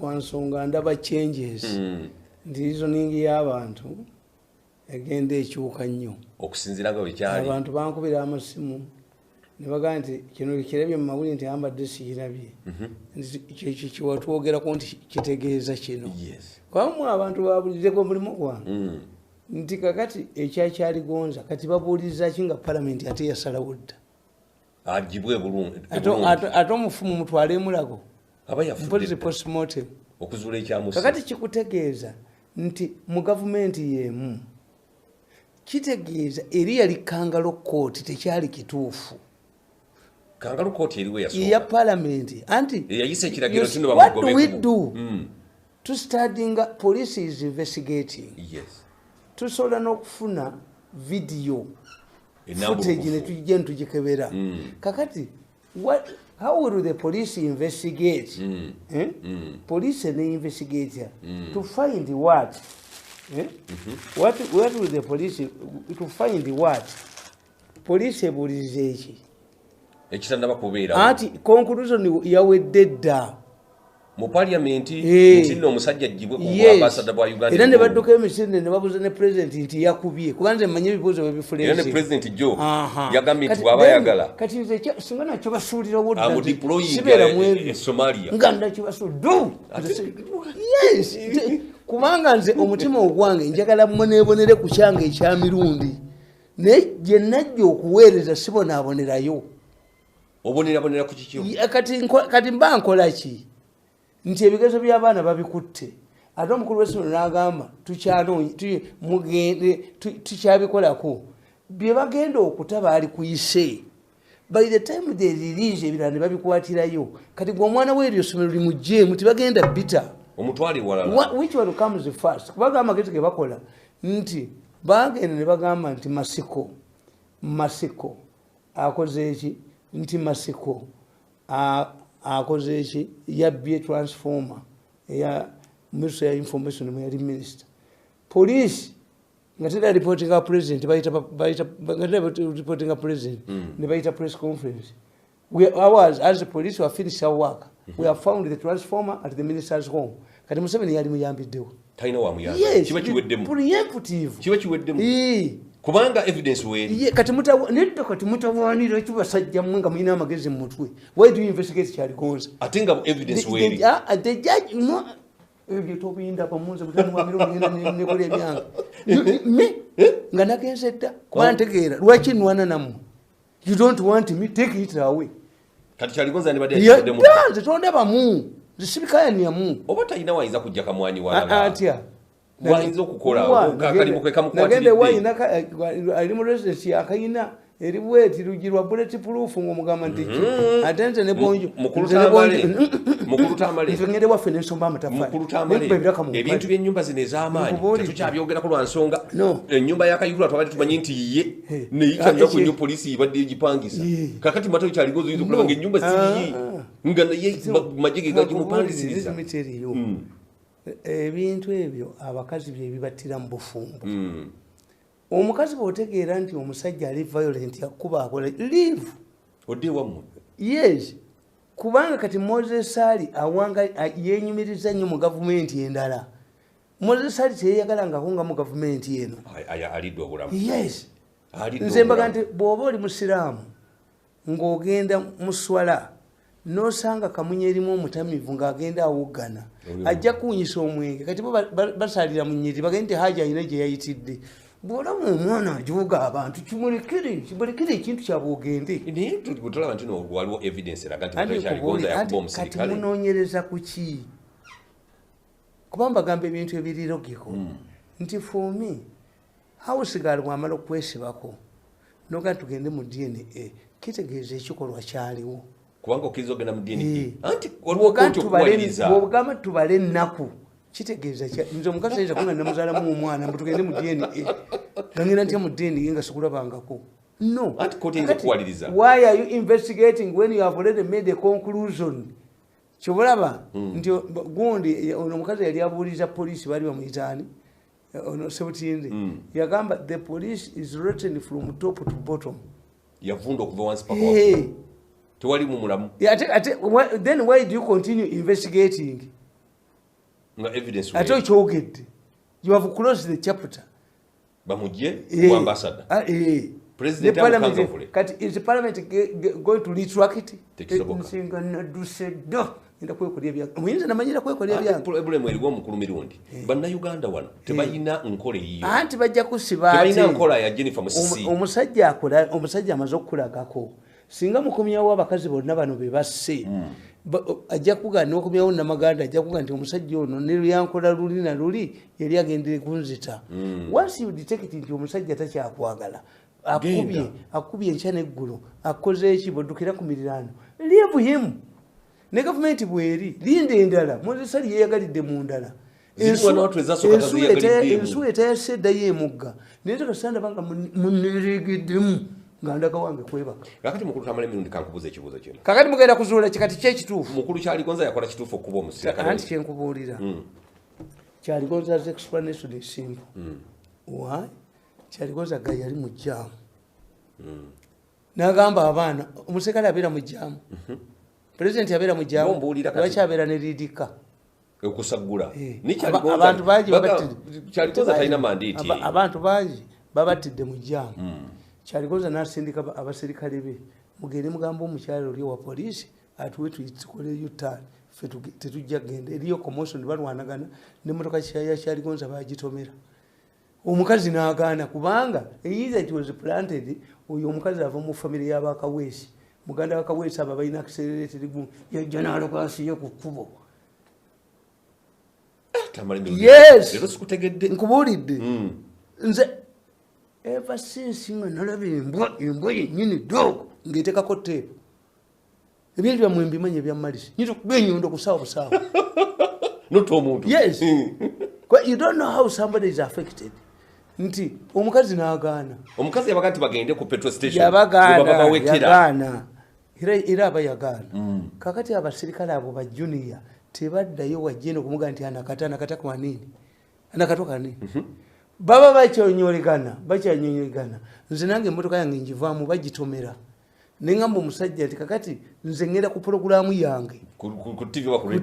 wansonga ndaba changes nti reasoning y'abantu egenda ekyuka nnyo okusinziira nga bwe kyali. Abantu bankubira amasimu ne bagamba nti kino kirabye mu mawulire nti ambadde sikirabye kyekyo kiwatwogerako nti kitegeeza kino kwamu abantu babulirireko mulimu gwange nti kakati ekyakyaligonza kati babuuliriza ki nga palamenti ate yasalawo dda agibwe bulungi ate omufumu mutwale emulago mpolisi postmortem okuzuula ekyamusa. kakati kikutegeeza nti mu gavumenti yeemu kitegeeza eri yali kangalo kooti tekyali kituufu. Kangalo kooti eriwe yasooka ya palamenti anti yayise ekiragiro kino what do we do to studying police is investigating tusobola n'okufuna video footage netujja netugikebera kakati how will the police investigate police ne investigator to find what what will the police to find what police ebuuliriza eki ekitannaba kubeera ati conclusion yawedde dda mu parliament nti nno omusajja ajjibwe ku ambassador bwa Uganda era ne badduka emisinde ne babuuza ne president nti yakubye kubanga nze mmanyi ebibuuzo bwebifulensi era ne president Joe yagambye nti bw'aba ayagala kati nze singa nakyo basuulirawo dda sibeera mu Somalia nga nakyo basuulira yes kubanga nze omutima ogwange njagala mmuneebonere ku kyange ekya mirundi naye gye najja okuweereza sibonaabonerayo obonera ku kikyo kati mba nkola ki nti ebigezo by'abaana babikutte ate omukulu w'essomero n'agamba tukyabikolako bye bagenda okuta baali kuyise by the time they release ebirala ne babikwatirayo kati gwe omwana w'eryo ssomero limugjeemu tibagenda bita omutwale walala which one comes first kubaga amagezi ge bakola nti bagenda ne bagamba nti masiko akoze eki nti masiko akoze eki yabbye transformer eya minister ya information mu yali minister police nga tera reporting a president reporting a president ne bayita press conference ours as the police were finished our work we have found the transformer at the minister's home kati Museveni yali muyambiddewo talina wa muyamba kiba kiweddemu preemptive kiba kiweddemu kubanga evidence weri kati mutawanira ekibasajja mmwe nga mulina amagezi mu mutwe why do you investigate kyaligonza ate nga evidence weri the judge no ebyo tobinda pamunze mutani wa mirundi nekole ebyange nga nagenze dda kuba ntegeera lwaki nwana nammwe you don't want me take it away kati kyaligonza ne badde nze tondabamu zisibikayaniamu oba talina wayinza kujja kamwanyi walala atya wayinza okukola akalimu kwe kamukwatiridde wayina ali mu residence akayina eri bweti lugirwa bullet proof ng'omugamba nti ate nze ne bonjo mukulu tamale ngende waffe n'ensomba amataffaali ebintu by'ennyumba zino ez'amaanyi tetukyabyogera ku lwa nsonga ennyumba y'akayihura twabadde tumanyi nti ye neyita nnaku nnyo poliisi ibadde egipangisa kakati matayo kyaligozo oyinza okulaba ng'ennyumba ziriyi nga naye magye ge gagimupandisiriza ebintu ebyo abakazi bye bibattira mu bufumbo omukazi bw'otegeera nti omusajja ali violent yakuba akola leave odde wammwe yes kubanga kati Moses Ali awanga yenyumiriza nnyo mu gavumenti endala Moses Ali teyeyagalangako nga mu gavumenti eno alidde obulamu yes nze mbaga nti bw'oba oli musiraamu ng'ogenda mu swala n'osanga kamunye erimu omutamivu ng'agenda awoggana ajja kuwunyisa omwenge kati bo basalira mu nnyiriri bagende nti haja alina gye yayitidde bw'olaba omwana ajuga abantu kimulikire ekintu kyabwogende naye tulaba nti waliwo evidence eraga nti matayo kyaligonza yakuba omusirikale kati munoonyereza ku ki kuba mbagamba ebintu ebirirogiko nti for me house girl bw'amala okwesibako noga tugende mu DNA kitegeeza ekikolwa kyaliwo kubanga okkiriza ogenda mu DNA anti bw'ogamba tubale ennaku kitegeeza nze omukazi ayinza kuba nga namuzaalamu omwana mbu tugende mu DNA gangenda ntya mu DNA nga sikulabangako no anti kooti eyinza okuwaliriza why are you investigating when you have already made a conclusion kyobulaba nti gundi ono omukazi yali abuuliza poliisi baali bamuyitaani ono sebutinde yagamba the police is rotten from top to bottom yavunda okuva wansi paka tewali mu mulamu then why do you continue investigating ate okyogedde you have closed the chapter bamujje ku ambassador president amukangavule kati is the parliament going to retract it nsinga naduse do enda kwekolya bya muyinza namanyira kwekolya bya problem eriwo omukulu mirundi bannayuganda wano tebalina nkole yiyo anti bajja kusiba ati tebalina nkola ya Jennifer Musisi omusajja amaze okulagako singa mukomyawo abakazi bonna bano bebasse ajja kugaana okumyawo namaganda ajja kugaa nti omusajja ono ne yankola luli na luli yali agendere kunzita once you detect nti omusajja takyakwagala akubye enkya neggulu akoze eki boddukira ku mirirano leave him ne gavumenti bweri linda endala mozesali yeyagalidde mu ndala ensuwa etayase eddayo emugga naye tekasanda banga muneregeddemu ngandaka wange kwebaka kakati mukulu tamale mirundi kankubuza ekibuuzo kino kakati mugenda kuzuula kikati kyekituufu mukulu Kyaligonza yakola kituufu okuba omusirikale anti kyenkubuulira Kyaligonza's explanation is simple why Kyaligonza ga yali mu jjaamu n'agamba abaana omusirikale abeera mu jjaamu pulezidenti abeera mu jjaamu lwaki abeera ne liidika okusagula abantu bangi Kyaligonza talina mandiiti abantu bangi babattidde mu jjaamu Kyaligonza n'asindika abasirikale be mugende mugamba omukyalo oli wa poliisi atuwe tukole yutaan ffe tetujja kgenda eriyo commotion balwanagana n'emmotoka ya Kyaligonza bagitomera omukazi n'agaana kubanga it was planted oyo omukazi ava mu famire y'abakaweesi muganda wakaweesi abo balina accelerated gu yajja n'alokansiyo ku kkubo yes nkubuulidde nze ever since nga nalaba embwa yennyini dogo ng'etekako teepu ebintu byammwe mbimanyi ebyammalisi nyinza okuba enyondo kusaawa busaawa not omuntu yes you don't know how somebody is affected nti omukazi n'agaana omukazi yabaga nti bagende ku petrol station yagaana era aba yagaana kakati abasirikale abo ba junior tebaddayo wajjeno okumuga nti anakata kwanini anakato kanini baba bakyanyonyolegana nze nange emmotoka yange njivaamu bagitomera neŋŋamba omusajja nti kakati nze ŋŋenda ku pulogulaamu yange ku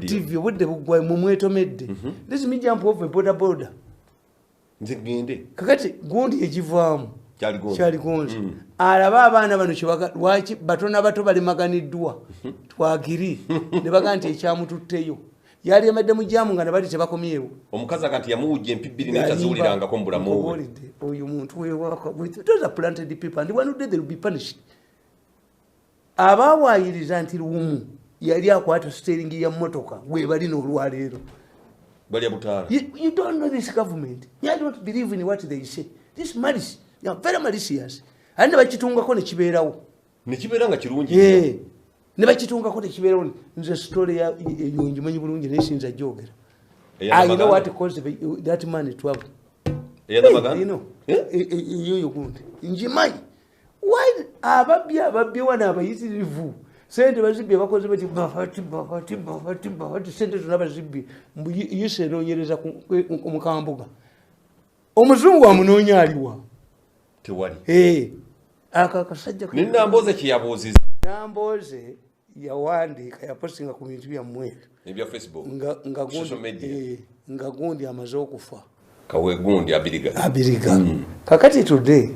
TV obudde buggwa mumwetomedde this me jump over boda nze ŋŋende kakati gundi egivaamu Kyaligonza alaba abaana bano lwaki batono abato balemaganiddwa twagiri ne baga nti ekyamututteyo yali emadde mu jjaamu nga nabali tebakomyewo omukazi akanti yamuwujja empibbiri naye taziwulirangako mu bulamu bwe oyo muntu wewaka those are planted people and one day they will be punished abawaayiriza nti lumu yali akwata steering ya mmotoka bwe bali n'olwaleero balya butaala you don't know this government you don't believe in what they say this malice you are very malicious andi bakitungako ne kibeerawo nga kirungi ne bakitungako ne kibeerawo nze story eyo ngimanyi bulungi naye sinza gyogera you know what caused that man to have eyoyo gundi ngimanyi why ababbi wana abayitirivu sente bazibbi abakoze bati bahati sente zonna bazibbi yise enoonyereza mukambuga omuzungu amunoonya aliwa tewali akakasajja ninamboze kiyabuuziza namboze yawandiika yaposinga ku bintu byammwe ebya Facebook nga gundi amaze okufa kawe gundi abiriga kakati today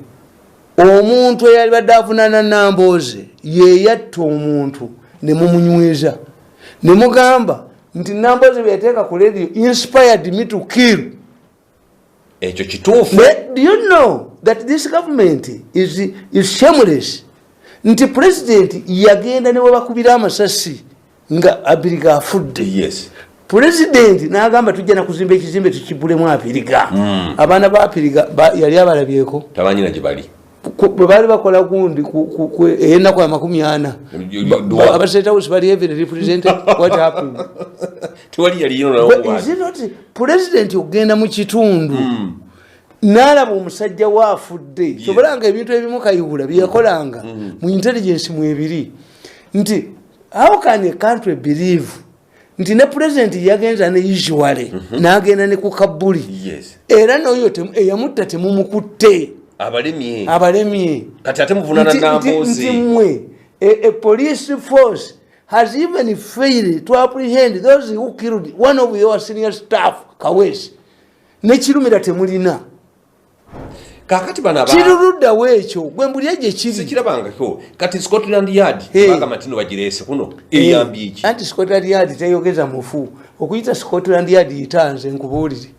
omuntu eyali badde avunaana namboze yeyatta omuntu ne mumunyweza ne mugamba nti namboze byeyateeka ku radio inspired me to kill ekyo kituufu do you know that this government is shameless nti president yagenda newe bakubira amasasi nga abiriga afudde yes president n'agamba tujja na kuzimba ekizimbe tukibulemu abiriga abaana ba abiriga yali abalabyeko tabanyina gye bali bwe baali bakola gundi eyennaku ya 40 abastate house bali even represented what happened tewali yali yino is it not president ogenda mu kitundu n'alaba omusajja waafudde kyobalanga ebintu ebimu kayiwula byeyakolanga mu intelligence mwebiri nti how can a country believe nti ne president yagenza ne usually n'agenda ne ku Kabuli era n'oyo eyamutta temumukutte abalemye kati ate muvunana nambozi nti mwe a police force has even failed to apprehend those who killed one of your senior staff, Kawesi. Nechirumira temulina. Kakati bana ba. Chirudda wecho, gwembulya je kiri. Sikirabangako. Kati Scotland Yard baga matino bagirese kuno. Eyambi iki. Anti Scotland Yard tayogeza mufu. Okuyita Scotland Yard itanze nkubulire.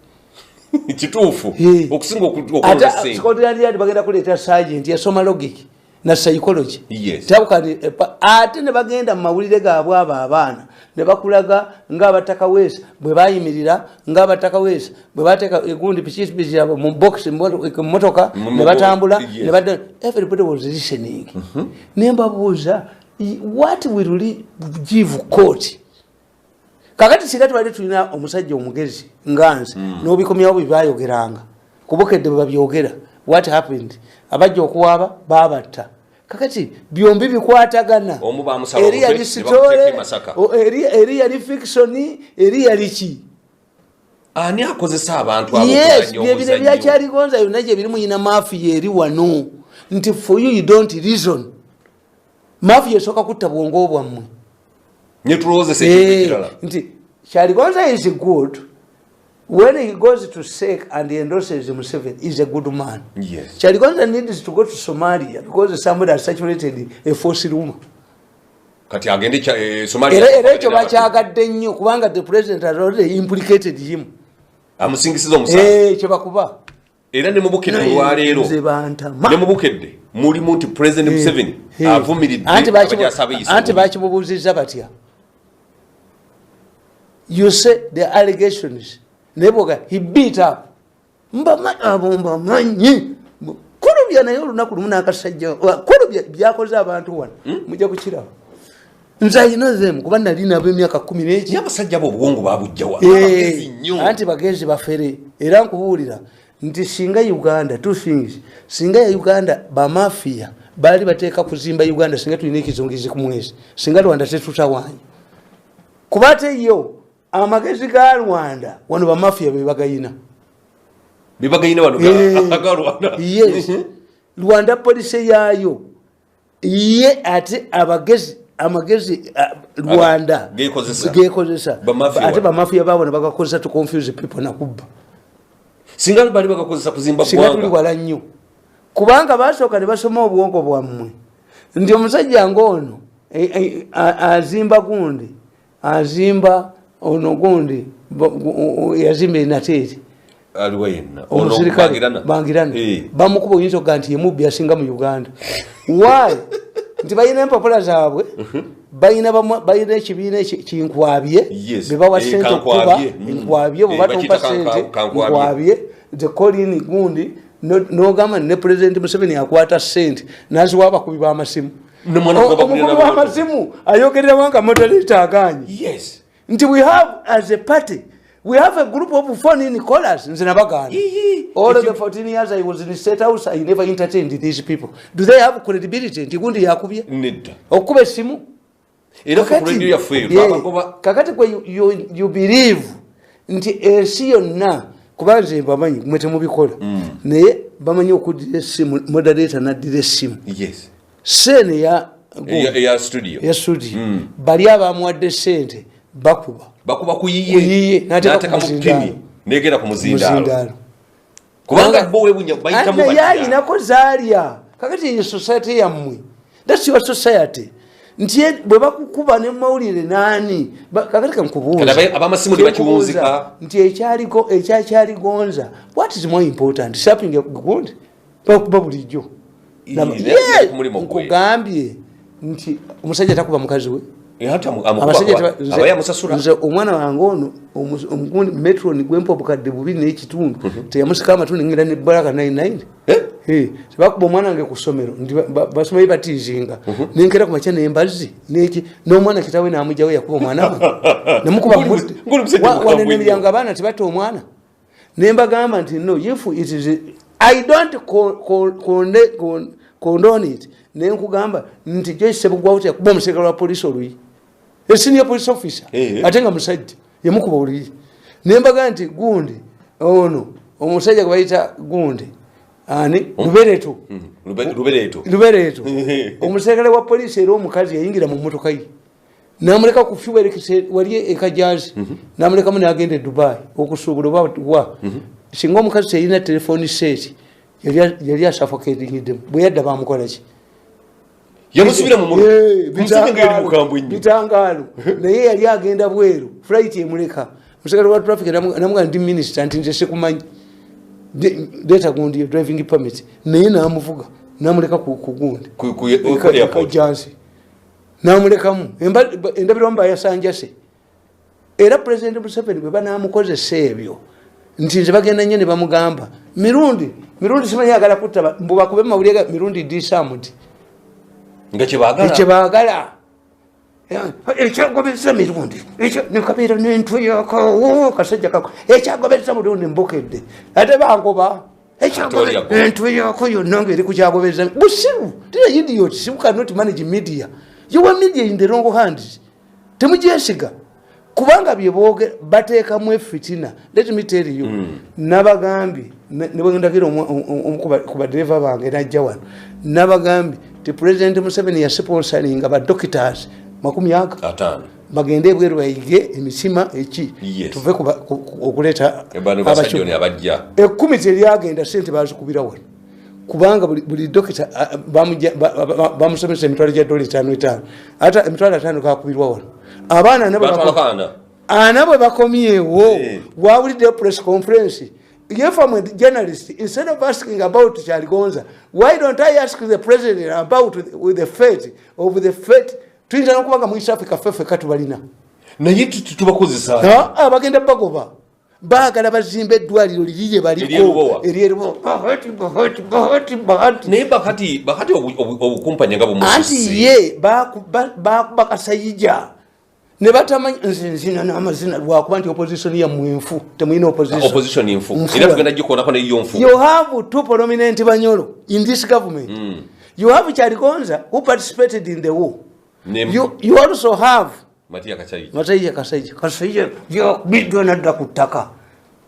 Kituufu. Okusinga okukola sente. Scotland Yard bagenda kuleta sergeant ya soma logic na psychology. Yes. Tabukani ate ne bagenda mu mawulire gaabwe abaana ne bakulaga ng'abataka Wesa bwe bayimirira ng'abataka Wesa bwe bateka egundi pichipichi yabo mu box motoka ne batambula ne badda everybody was listening. Nemba buuza what will we give court? Kakati sikati bali tulina omusajja omugezi nganze n'obikomyawo bibayogeranga kubokedde bwe babyogera what happened abajja okuwaba babatta kakati byombi bikwatagana eri yali story eri yali fiction eri yali ki ani akozesa abantu abo bye byakyali gonza yonna gye biri muyina mafia eri wano nti for you don't reason mafia esoka kutta bwongo bwammwe nyetuloze sekirala nti Charlie Gonza is good when he goes to SEC and he endorses Museveni. He's a good man. Yes. Charlie Gonza needs to go to Somalia because somebody has saturated a false rumor. Kati agende Somalia. Erecho bachagadde nnyo kubanga the president has already implicated him. Amusingisiza omusa. Kyebakuba. Era ne mubukedde olwaleero. Ne mubukedde muli munti president Museveni avumiridde abajasaba yiso. Anti bakimubuuzizza batya. You say the allegations. Neboga, he beat up. Mba manyi. Kurubya nayo lunaku lumuna akasajja. Kurubya byakoze abantu wana. Mujja kukirawo. Nza you know them kuba nali nabo emyaka 10 y'abasajja bo obwongo babujjawa. Anti bagezi bafere. Era nkubuulira nti singa Uganda two things. Singa ya Uganda ba mafia bali bateeka kuzimba Uganda singa tulina ekizungizi ku mwezi. Singa Rwanda tetutawanya. Kubate yo amagezi ga Rwanda wano ba mafia bebagayina wano ga Rwanda. Yes. Rwanda police yayo ye ate amagezi Rwanda gekozesa ate ba mafia babona bagakozesa to confuse people na kubba singa bali bagakozesa kuzimba singa tuli wala nnyo kubanga basooka ne basoma obwongo bwammwe ndi omusajja ngono azimba gundi azimba ono gundi yazimba enateri aliwena ono bangirana bamukuba oyinza okuga nti yemubbi asinga mu Uganda why nti balina empapula zaabwe balina ekibiina kinkwabye bebawa sente okuba nkwabye bwe batumpa sente nkwabye the colin gundi n'ogamba ne president Museveni akwata sente naziwa abakubi b'amasimu omukubi w'amasimu ayogerera wanga moderator aganye. Yes. Nti we have as a party we have a group of phone callers nze nabagana all of the 14 years I was in the state house I never entertained these people. Do they have credibility nti gundi yakubye nedda okuba esimu era ku radio ya fail kakati kwe you believe nti ensi yonna kubanze bamanyi mwete mubikola naye bamanyi okudira esimu moderator naddira esimu. Yes. Sene ya studio bali abamuwadde sente bakuba kuyiye nateka mupini negera ku muzindalo kubanga bo webunya bayitamu bati yayi nako zalya kakati iyi society yammwe that's your society nti bwe bakukuba ne mawulire nani kakati kankubuuza kada abamasimu bakiwunzika nti ekyali gonza what is more important shopping gundi bakuba bulijjo nkugambye nti omusajja takuba mukazi we nze omwana wange ono omugundi metron gwempa obukadde 2.5 teyamusika amatunda ngenda ne baraka 99 tebakuba omwana wange ku ssomero nti basomayi batiizinga nenkera ku makya nembazi neki n'omwana kitawe n'amugjawo yakuba omwana we nemukuba wanenemiryango abaana tebatta omwana nembagamba nti no if it is I don't condone it. Nenkugamba nti Joyce Sebugwawuta yakuba omuserikale wa police oluyi. A senior police officer. Atenga musajja yemukuba oluyi. Nembaga nti gundi ono omusajja gbayita gundi ani lubereto. Lubereto. Omuserikale wa police era omukazi yayingira mu mmotoka ye. namuleka ku fuberekise wali ekajazi namuleka mu agende Dubai okusuubula wa singa omukazi yalina telefoni set yali asuffocating them bwe yadda bamukola ki yamusubira mu bitangaalo naye yali agenda bweru flight emuleka musekere wa traffic namugamba ndi minister nti nze sikumanyi data gundi driving permit naye namuvuga namuleka ku gundi kajazi namulekamu endabiro mba yasanjase era president Museveni bwe banamukozesa ebyo nti nze bagenda nnyo ne bamugamba mirundi simanyi agala kutta mbu bakube mawulire mirundi disarmed nga kyebagala ekyagobeza mirundi nekabeera n'entwe yako kasajja kako ekyagobeza mirundi mbokedde ate bangoba entwe yako yonna ngaeri kukyagobeza busiru tira idiot you cannot manage media you are media in the wrong hands temugyesiga kubanga byebooge bateekamu efitina. Let me tell you nabagambi nebwendagira kuba driver bange najja wano nabagambi ti President Museveni yasponsoringa ba doctors 50 bagende ebweru bayige emisima eki tuve okuleeta abajja 10 teryagenda sente bazikubira wano kubanga buli doctor bamusomesa emitwalo gya $5 ate emitwalo 5 kakubirwa wano abaana nabo bakomyewo wawulidde press conference. If I'm a journalist, instead of asking about Chaligonza, why don't I ask the president about with the fate of the fate? Twinza nokubanga mu East Africa fefe katubalina naye tubakozesa abagenda bagoba baagala bazimbe eddwaliro liyiye baliko eryeribo naye bakati obukumpanya nga bumusi anti ye bakasayija ne batamanyi nzinzina n'amazina lwakuba nti opposition ya mwenfu temuyina opposition infu era tugenda gikoonako neyo nfu. You have two prominent Banyolo in this government. You have Chaligonza who participated in the war. You also have Matia Kasaija yo bidwa nadda kutaka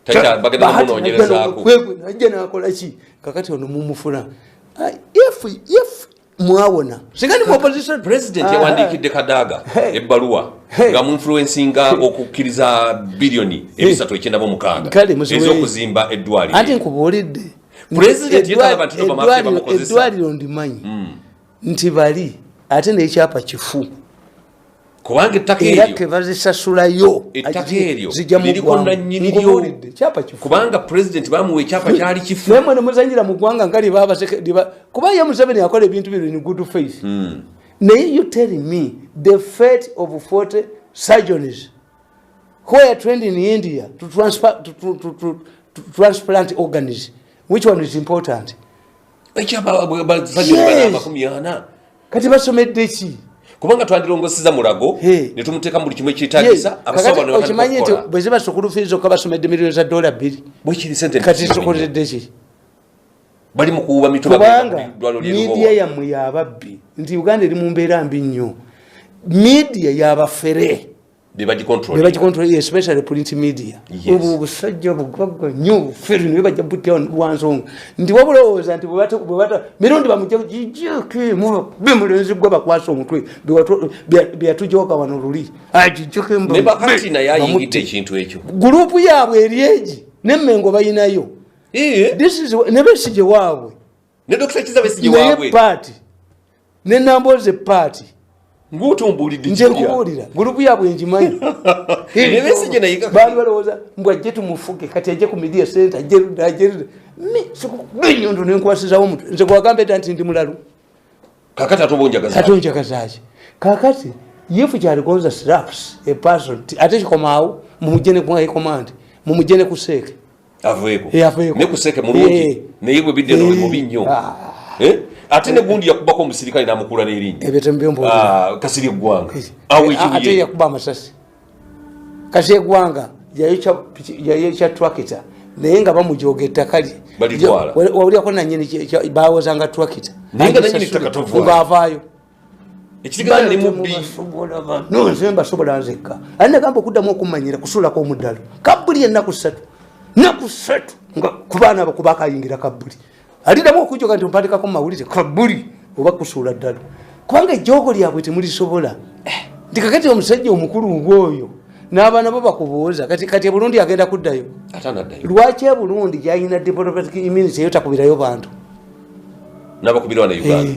tacha bagenda munonyereza zaako ajja nakola ki kakati ono mumufuna if mwawona sigani mu opposition president yawandikidde Kadaga ebbaluwa nga mu influencinga okukkiriza bilioni 396 ez'okuzimba eddwaliro ati nkubuulidde president yetalaba nti bamafe bamukozesa eddwaliro ndimanyi nti bali ate n'ekyapa kifu kubanga ettaka eryo ke bazisasulayo liriko nannyiniryo kubanga president bamuwa ekyapa kyali kifu naye mwene muzanyira mu ggwanga nga kuba ye Museveni yakola ebintu bino in good faith. Naye you telling me the fate of 40 surgeons who are trained in India to transplant organs, which one is important? Kati basomedde ki kubanga twandirongoseza mulago ne tumuteeka mu buli kimu ekyetaagisa abasobanuro okimanyi nti bwe ziba sukulu fees okka basomedde $2 million bwe kiri sente kati tukoledde ki bali mu kuwuba mituba kubanga media yammwe yababbi nti Uganda eri mu mbeera mbi nnyo media yabafere bebagicontrol especially print media obu busajja bugagga nnyo feri ne bajja butya lwansonga nti wabulowooza nti bwebata mirundi bamujja jijjuke bimulenzi gwa bakwasa omutwe byatujoka wano luli ajijjuke ne bakati naye ayingidde ekintu ekyo gurupu yaabwe eryeji n'emmengo bayinayo ne Besigye waabwe ne Dr. Kizza Besigye waabwe party ne Namboze party ngutumbulidde nje kubuulira gurupu yaabwe njimanyi ne Besigye naye bali balowooza mbw ajje tumufuge kati ajje ku media center ajje nyondo nenkwasizawo omutwe nze kwagambe nti ndi mulalu kakati atonjagazaaki kakati yefu Chaligonza slaps a person ate kikomaawo mumujene ku high command mumujene ku Seeke aveeko ne ku Seeke mulungi naye bwe bidde n'oli mubi nnyo ate ne gundi yakubako omusirikale n'amukula n'erinnya Kasirye Gwanga ate yakuba amasasi Kasirye Gwanga yayokya tractor naye nga bamujoga ettaka lye wawulyako nanyini bawozanga tractor ngaavaayo ekirigana ne mubbi nze mbasobola nzekka ali nagamba okuddamu okummanyira kusuulako omuddalo kabbuli ennaku 3 nga ku baana abo kuba akayingira kabbuli aliddamu okujoga nti mpandikako mu mawulire kabbuli oba kusuula ddala kubanga ejjoogo lyabwe temulisobola ndikakati omusajja omukulu ng'oyo n'abaana bo bakubuuza kati Burundi agenda kuddayo lwaki Burundi gyalina diplomatic immunity eyo takubirayo bantu n'abakubirwa na Uganda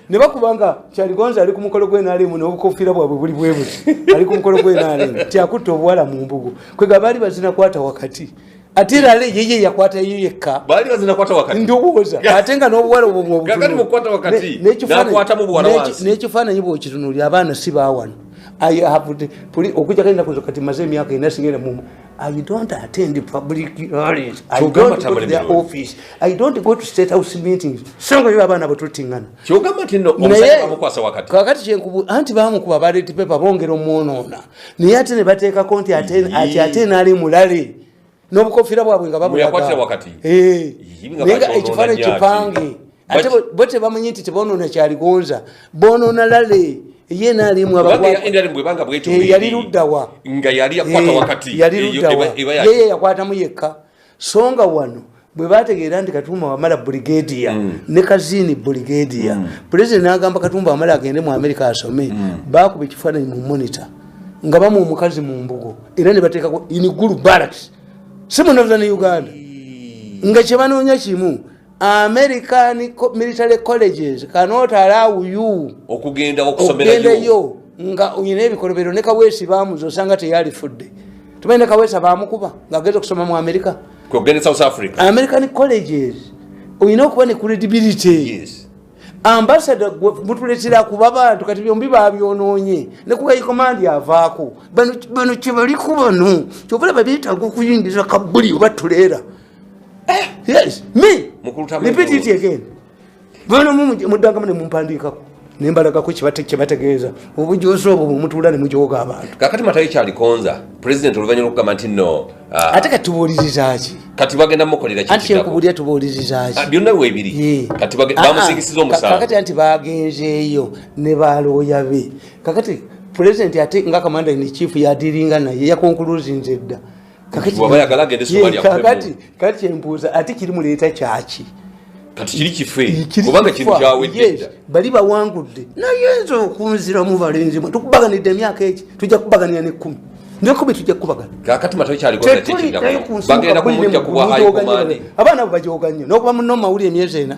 nebakuba nga Kyaligonza ali ku mukolo gw'enaalemu n'obukofiira bwabwe buli bwe buti ali ku mukolo gw'enaalemu tyakutta obuwala mu mbugo kwega baali bazina kwata wakati ate era yeye yakwata yo yekka baali bazina kwata wakati ndowooza ate nga n'obuwala obwo n'ekifaananyi bw'okitunuulira abaana si baawano okujjako ennaku zo kati maze emyaka ena singenda mumu I don't attend public rallies. I don't go to their office. I don't go to state house meetings. Songa yo abana batutingana. Kyogamba tino omusajja bamukwasa wakati. Kakati kyenkubu anti bamukuba baleti pepa bongera omuonoona. Naye ate ne bateeka konti ate naali mulale. N'obukofira bwabwe nga babulaga. Muyakwatira wakati. Nenga ekifaananyi kipange. Ate bote bamanyi nti tebonoona Kyaligonza. Bonoona lale. Ye nalimu yali luddawa nga yali akwata wakati yeye yakwata muyekka songa wano bwe bategeera nti Katumba Wamala brigadier ne Kazini brigadier president n'agamba Katumba Wamala agende mu America asome bakuba ekifaananyi mu monitor nga bamu omukazi mu mbugo era ne bateekako inigulu barracks si mu Northern Uganda nga kye banoonya kimu American military colleges cannot allow you okugenda okusomerayo nga uyina ebikolobero ne Kaweesi baamuzo osanga teyali fudde tumaine Kaweesa baamukuba ng'agenda okusoma mu America kugenda South Africa American colleges uyina okuba ne credibility ambassador mutuletera kuba bantu kati byombi babyonoonye ne kuba ikomandi avaako bano kye baliko bano kyobula babyetaaga okuyingiza kabbuli oba tuleera yes me repeat it again bano mudanga mune mumpandikako nembalagako kibategeeza obujoso obwo mutula ne mujoga abantu kakati Matayo Kyaligonza president oluvanyuma okugamba nti no ate katubuulirizaaki kati bagenda mukolera kiki ati nkubulya tubuulirizaaki byonna weebiri kati bamusigisiza omusango kakati anti bagenzeeyo ne balooya be kakati president ate nga commander in chief yadiringa naye yakonkuluzinze edda kati empuuza ate kirimuleeta kyaki kati kiri kife kubanga kintu kyawedde bali bawangudde nayenza okunziramu balenzi tukubaganidde emyaka eki tujja kubaganira ne 10 nekumi tujja kubagana kakati Matayo Kyaligonza bagenda kumujja kuba high command abaana abo bajooga nnyo n'okuba muno mawuli emyezi ena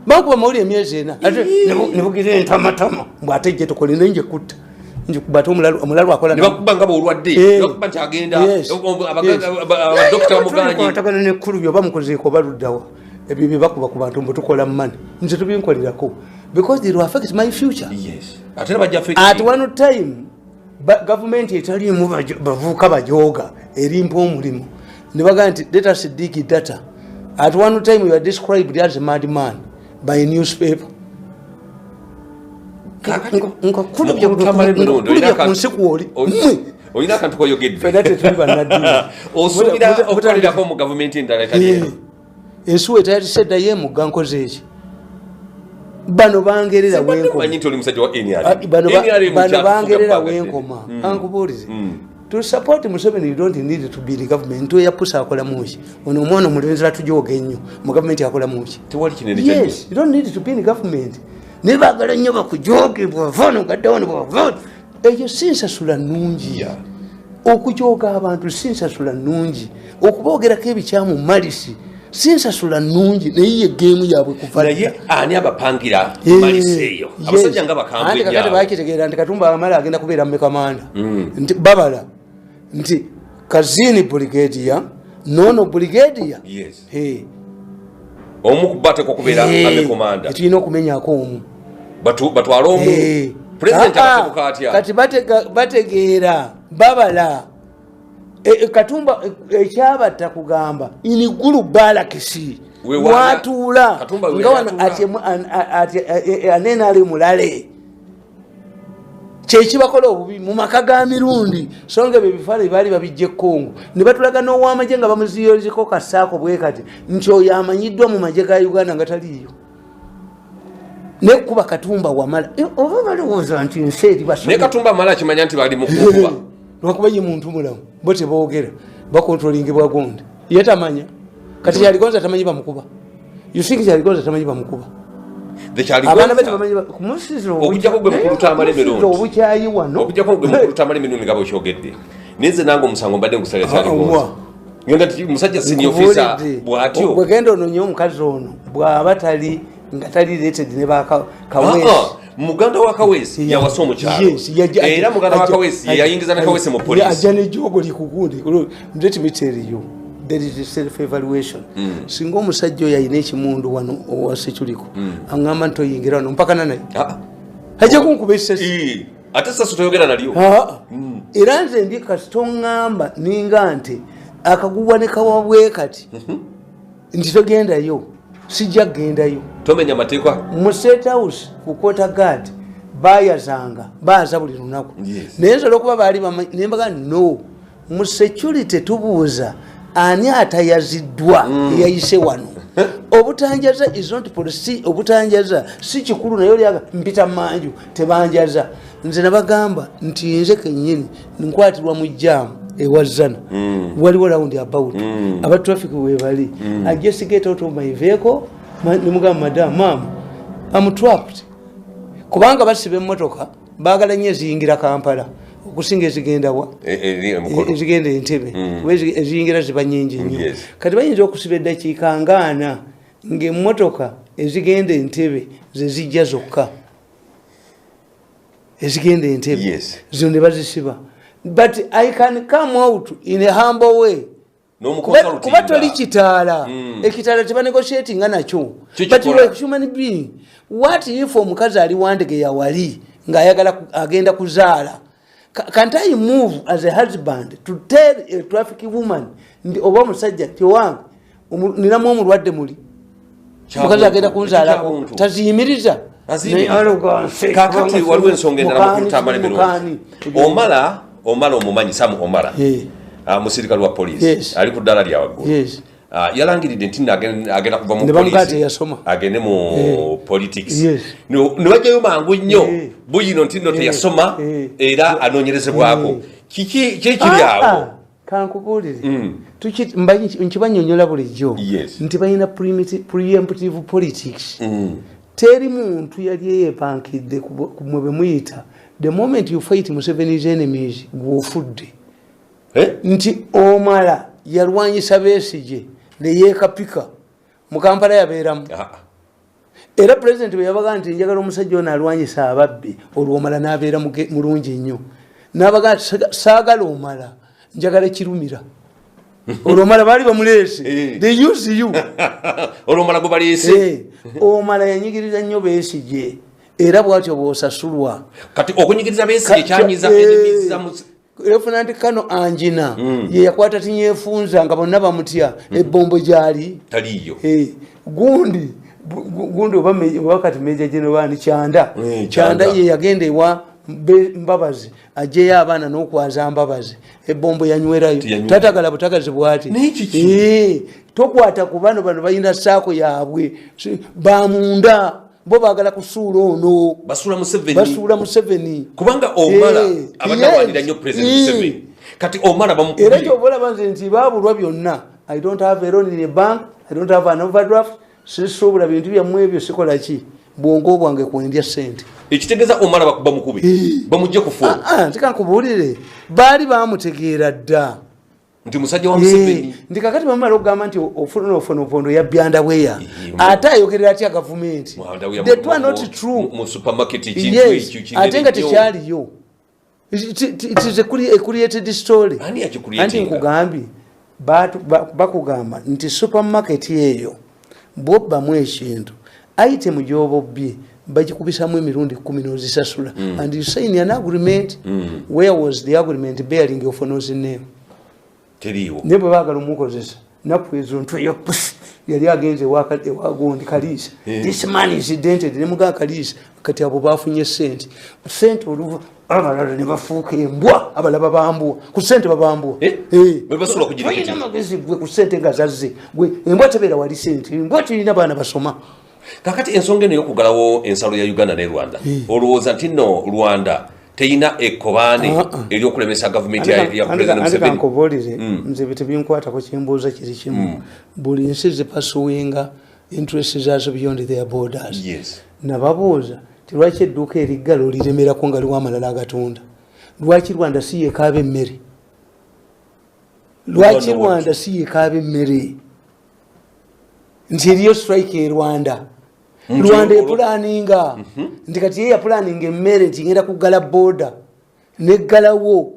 bakuba mawuli emyezi ena ate ne bugira entamatama mbwate gye tukole nenje kutta njikubata omulalu akola nibakubanga bolwadde nokuba kyagenda abadokita bamuganye kwatagana nekkulu byo bamukozeeko baluddawa ebyo bye bakuba ku bantu mbutukola mmani nze tubinkolirako because it will affect my future at one time government etaliimu bavuuka bajooga erimpa omulimu ne bagamba nti let us dig data at one time you are described as a madman by a newspaper kulubya ku nsi kwoli olina akantu koyogedde fena tetuli bannaddiini osuubira okukolirako mu gavumenti endala etali ensuwa etayatiseddayo emugga nkoze eki bano bangerera bano bangerera wenkoma ankubuulize to support Museveni you don't need to be the government to yapusa akola muki ono omwana omulenzi atujooga ennyo mu gavumenti akola muki tewali kinene yes you don't need to be in the government nebagala nnyo bakujooge bwavano gaddawano bwavano eyo sinsasula nnungi okujooga abantu sinsasula nnungi okuboogerako ebikyamu malisi sinsasula nnungi naye ye geemu yaabwe kuvaye ani abapangira malisi eyo abasajja nga bakambwe kakati bakitegeera nti Katumba Wamala agenda kubeera mumekamanda nti babala nti Kazini brigadier nono brigadier omu kubateko kubeera amekomanda tulina okumenyako omu batwala omu president akatebuka atya kati bategeera babala Katumba ekyabatta kugamba inigulu balakisi watuula nga wano ati anena ali mulale kyekibakola obubi mu maka ga mirundi songa ebyo ebifaananyi baali babijja Kongo ne batulaga n'owamagye nga bamuziyolezeko kasaako bwe kati nti oyo amanyiddwa mu magye ga Uganda nga taliiyo nekuba Katumba Wamala oba balowooza nti nsi eri ne Katumba Wamala akimanya nti bali mu kukuba lwakuba ye muntu mulamu bo teboogera bakontrolingibwa gundi ye tamanya kati Kyaligonza tamanyi bamukuba you think Kyaligonza tamanyi bamukuba abaana bati bamanyi kumusiziro okujjako gwe mukulu tamale mirundi obukyayi wano okujjako gwe mukulu tamale mirundi nga bokyogedde nize nange omusango mbadde nkusale kyali ngenda musajja senior officer bwatyo bwegenda ononye omukazi ono bw'aba tali nga tali related ne bakawesi muganda wa Kawesi yawasa omukyalo era muganda wa Kawesi yayingiza ne Kawesi mu police ajja ne jogo likugundi let me tell you there is a self evaluation singa omusajja oyo ayina ekimundu wano owasekyuliko aŋŋamba nti oyingira wano mpakana naye ajja kunkuba essasi ate sasu toyogera nalyo era nze ndi kasita oŋŋamba ninga nti akaguwa ne kawabwe kati nti togendayo sijja kugendayo tomenya mateeka mu State House ku Quarter Guard bayazanga baza buli lunaku naye nsobola okuba baali nembaga no mu security tubuuza ani atayaziddwa eyayise wano obutanjaza is not policy obutanjaza si kikulu naye olyaga mpita manju tebanjaza nze nabagamba nti nze kennyini nkwatirwa mu jaamu ewazana waliwo round about aba traffic webali I just get out of my vehicle nimugamba madam mama I'm trapped kubanga basibe emmotoka baagala nnyo eziyingira Kampala okusinga ezigenda wa ezigenda Entebbe eziyingira ziba nnyingi nnyo kati bayinza okusiba eddakiika ngaana ng'emmotoka ezigenda Entebbe ze zijja zokka ezigenda Entebbe zo ne bazisiba but I can come out in a humble way kuba toli kitaala ekitaala tebanegotiatinga nakyo but you are a human being what if omukazi ali wandege yawali ng'ayagala agenda kuzaala can't I move as a husband to tell a traffic woman ndi oba omusajja ti wange ninamu omulwadde muli mukazi agenda kunzaalako taziyimiriza kakati waliwo ensonga endala mukulutamale mirundi omala omumanyi Sam Omala musirikale wa police ali ku ddala lya waggulu yalangiridde nti agenda kuva mu police agende mu politics ne bajjayo mangu nnyo buyino nti nno teyasoma era anoonyerezebwako kiki kiri awo kankubuulire nkibanyonyola bulijjo nti balina preemptive politics teri muntu yali eyepankidde mwe bemuyita the moment you fight Museveni's enemies gwofudde nti Omala yalwanyisa Besigye neyeekapika mu Kampala yabeeramu era president bwe yabaga nti njagala omusajja ono alwanyisa ababbi olwo Omala n'abeera mulungi nnyo n'abaga saagala Omala njagala kirumira olwo Omala baali bamuleese they use you olwo Omala gwe baleese Omala yanyigiriza nnyo Besigye era bwatyo bw'osasulwa kati okunyigiriza Besigye kyanyiza enemiza Lieutenant Colonel Angina ye yakwata tinyefunza nga bonna bamutya ebbombo gyali taliyo gundi wakati Major General Kyanda ye yagenda ewa Mbabazi ajeyo abaana n'okwaza Mbabazi ebbombo yanywerayo tatagala butagazi bwati tokwata ku bano balina saako yaabwe bamunda bo bagala kusuula ono basula Museveni kubanga Omala abatawanira nnyo president Museveni kati Omala bamukubira era kyobola banze nti babulwa byonna I don't have a loan in a bank I don't have an overdraft sisobula bintu byammwe ebyo sikola ki bwongo bwange kwendya sente ekitegeeza Omala bakuba mukubi bamujje kufu tikankubuulire baali bamutegeera dda nti musajja wa Museveni ndi kakati bamala okugamba nti ofuna opondo ya byanda bweya ate ayogerera atya gavumenti that one not true mu supermarket kintu ate nga tekyaliyo it is a created story anti nkugambye bakugamba nti supermarket eyo bwobbamu ekintu item gyobobbye bagikubisamu emirundi 10 n'ozisasula and you sign an agreement where was the agreement bearing your phone's name teriwo ne bwe baagala omukozesa naku ezo ntweyo yali agenze ewagundi Kaliisa this man is dented ne mugaa Kaliisa kati abo bafunye sente oluva abalala ne bafuuka embwa abalaba bambua ku sente babambua basula kugirikiti amagezi gwe ku sente nga zazze gwe embwa tebeera wali sente embwa tirina baana basoma kakati ensonga eno y'okugalawo ensalo ya Uganda ne Rwanda olowooza nti nno Rwanda teina ekkobaane eryokulemesa gavumenti ya President Museveni nkobolire nze tebinkwatako kimbuuza kiri kimu buli nsi zipasuwinga interest zaazo beyond their borders nababuuza lwaki edduuka eriggala oliremerako nga liwo amalala agatunda lwaki Rwanda si yekaaba emmere lwaki Rwanda si yekaaba emmere nti eriyo strike e Rwanda epulaninga nti kati ye yapulaninga emmere nti ngenda kuggala booda neggalawo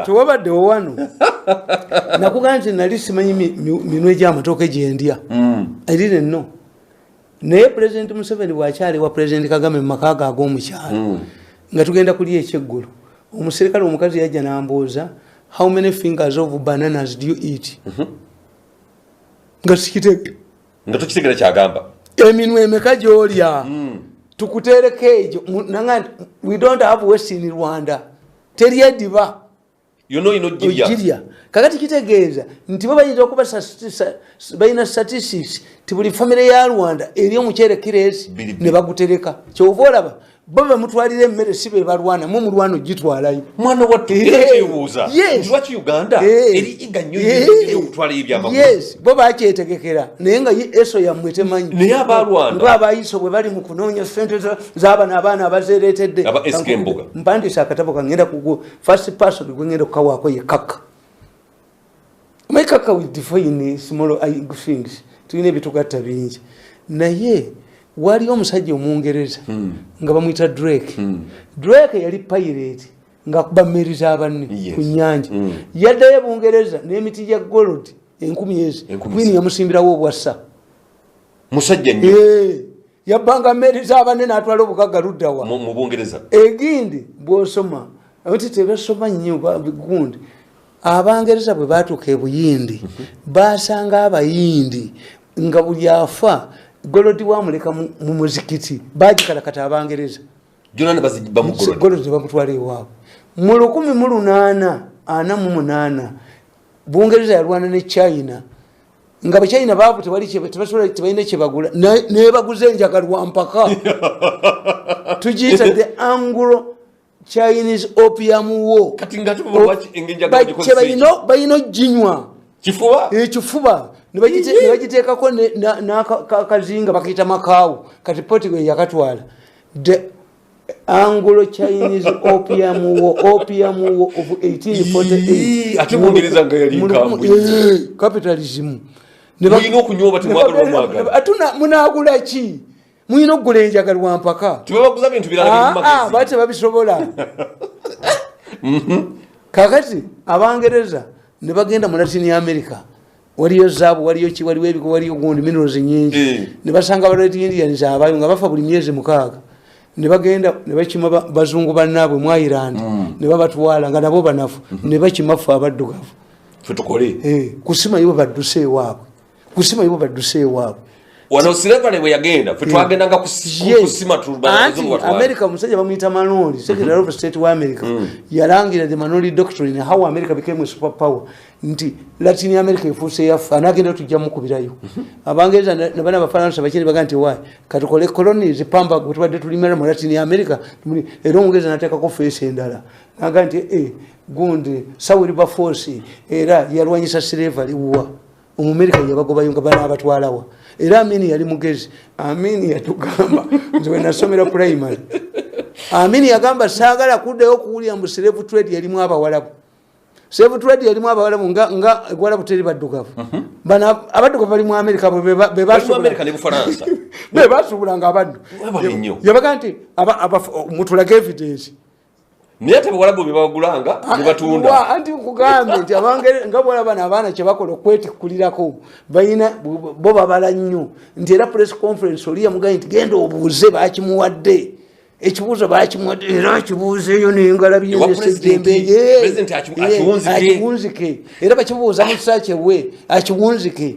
tewabaddewo wano nakugamba nti nali simanyi minwe gy'amatooke gyendya erire nno naye President Museveni bwakyali wa President Kagame mu maka ge ag'omukyalo nga tugenda kulya ekyeggulo omuserikale omukazi yajja n'ambuuza how many fingers of bananas do you eat nga tukitegera kyagamba eminwe emeka gy'olya tukutereko egyo we don't have waste in Rwanda teri ediba ogirya kakati kitegeeza nti bo bayinza okuba balina statistics ti buli famire ya Rwanda eri omukyere kiresi ne bagutereka kyova olaba bo bamutwalira emmere si be balwana mu mulwano gitwalayo mwana wattubuuza lwaki Uganda eri iga nnyo okutwala ebyamaguzi yes bo bakyetegekera naye nga eso yammwe temanyi naye abalwanda bo abayiso bwe bali mu kunoonya ssente z'abana abaana abazeeretedde mpandisa akatabo kangenda kugo first person gwengenda kukawaako ye kaka my kaka will define small things tulina ebitugatta bingi naye waliyo omusajja omungereza nga bamuyita Drake yali pirate nga kuba mmeri z'abanne ku nnyanja yaddayo bungereza n'emiti gya gold 10,000 Queen yamusimbirawo obwassa musajja nnyo yabbanga mmeri z'abanne n'atwala obugagga luddawa mu bungereza egindi bw'osoma nti tebasoma nnyo gundi abangereza bwe baatuuka e Buyindi baasanga abayindi nga buli afa golodi wamuleka mu muzikiti bagikalakata abangereza golodi bamutwala ewaabwe mu 1848 bungereza yalwana ne China nga China baavu tebalina kyebagula nebaguza enjagalwa mpaka tugiyita the Anglo-Chinese Opium War balina oginywa kifuba nebagiteekako n'akazinga bakayita makaawo kati Portugal yakatwala the Anglo-Chinese Opium War of 1848 ate bungereza nga yali capitalism mulina okunywa batemwagala munagula ki mulina okugula enjagalwa mpaka tebabaguza bintu birala bate babisobola kakati abangereza ne bagenda mu Latin America waliyo zaabu waliyo ki waliwo ebiko waliyo gundi minerals nyingi ne basanga Red Indians abayo nga bafa buli myezi 6 ne bagenda ne bakima bazungu bannaabwe mu Ireland ne babatwala nga nabo banafu ne bakimafu abaddugavu futukole kusima yibo badduse ewaabwe wano slavery bwe yagenda twagenda nga kusima tulubazungu watwala America omusajja bamuyita Maloney Secretary of State wa America yalangira the Maloney doctrine how America became a superpower nti Latin America efuuse yafa anagenda tujja mukubirayo abangereza nabana bafaransa bakiri baganti wayi katukole colonies pamba gutwadde tulimera mu Latin America era omugeza nateka ko face endala naganti gundi Sawiri Baforce era yalwanyisa slavery wa America yabagobayo nga bana abatwalawa era Amini yali mugezi Amini yatugamba nze nasomera primary Amini yagamba saagala kuddeyo okuwulira mu slave trade yalimu abawalabu slave trade yalimu abawalabu nga gwalabu teri baddugavu bana abaddugavu bali mu America bebasubulanga abaddu yabaga nti mutulage evidence naye tebawalabu bebagulanga nebatunda anti nkugambe nti nga bwalabana abaana kyebakola okwetikkulirako balina bo babala nnyo nti era press conference oli yamugaye nti genda obuuze bakimuwadde ekibuuzo bakimuwadde era akibuuzeeyo nengalabyeakiwunzike era bakibuuza mu kisaace we akiwunzike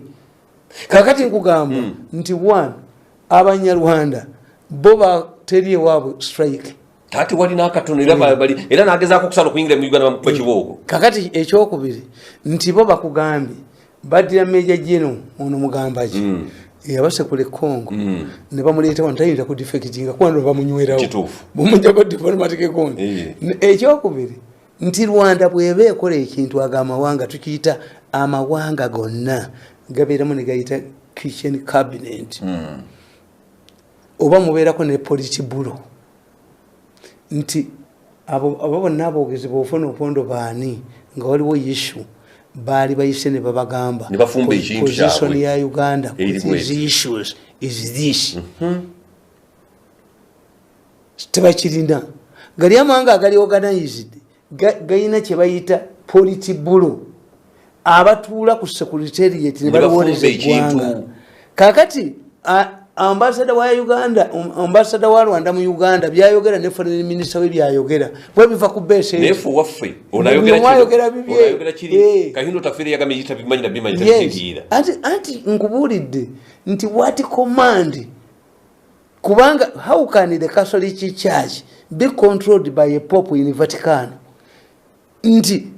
kakati nkugamba nti abanyarwanda bo bateri ewaabwe strike kati walina akatono era nagezaako okusala okuyingira mu Uganda bamukuba ekibooko kakati ekyokubiri nti bo bakugambye baddira Meja General ono mugamba ki yabasekule Congo ne bamuleeta wano tayinza ku defectinga kwano bamunywerawo bumujja ba diplomatic economy ekyokubiri nti Rwanda bw'eba ekola ekintu amawanga tukiyita amawanga gonna gabeeramu ne gayita kitchen cabinet oba mubeerako ne politbureau nti abo bonna aboogezi bwofuna opondo baani nga waliwo issue baali bayise ne babagamba position ya Uganda these issues is this tebakirina gali amawanga agali organized gayina kye bayita politbureau abatuula ku secretariat ne balowoleza eggwanga kakati ambassador wa Uganda ambassador wa Rwanda mu Uganda byayogera ne foreign minister we byayogera bwe biva ku base nefu waffe onayogera kiri kahindo tafiri yagamye yita bimanyi na bimanyi takigira anti nkubulidde nti what command kubanga how can the Catholic Church be controlled by a pope in Vatican nti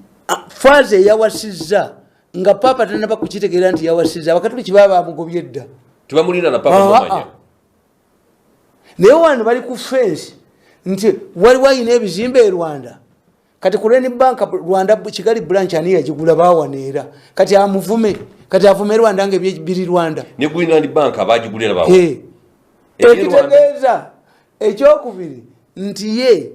faze yawasiza nga papa tanaba kukitegera nti yawasiza abakatoliki baba amugobyedda tubamulina na papa mumanya naye wano bali ku fence nti waliwo ayina ebizimbe e Rwanda kati kuleni banka Rwanda Kigali branch ani yagigula bawaneera kati amuvume kati avume Rwanda nge biri Rwanda ne Greenland bank abagigulira bawo ekitegeeza ekyokubiri nti ye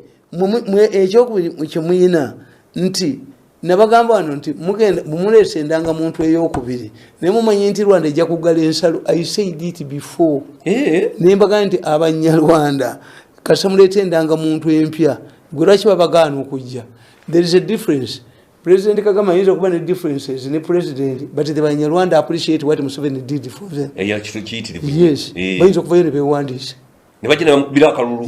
ekyokubiri mukimuyina nti nabagamba wano nti mugenda mumulese ndanga muntu eyokubiri ne mumanyi nti Rwanda ejja kugala ensalo. I said it before nembaga nti Abanyarwanda kasamulete ndanga muntu empya gwiraki babagaana okujja. There is a difference. President Kagame ayinza okuba ne differences ne president but the Banyarwanda appreciate what Museveni did for them. Yes, bayinza okuvayo ne bewandiisa ne bagina bira akalulu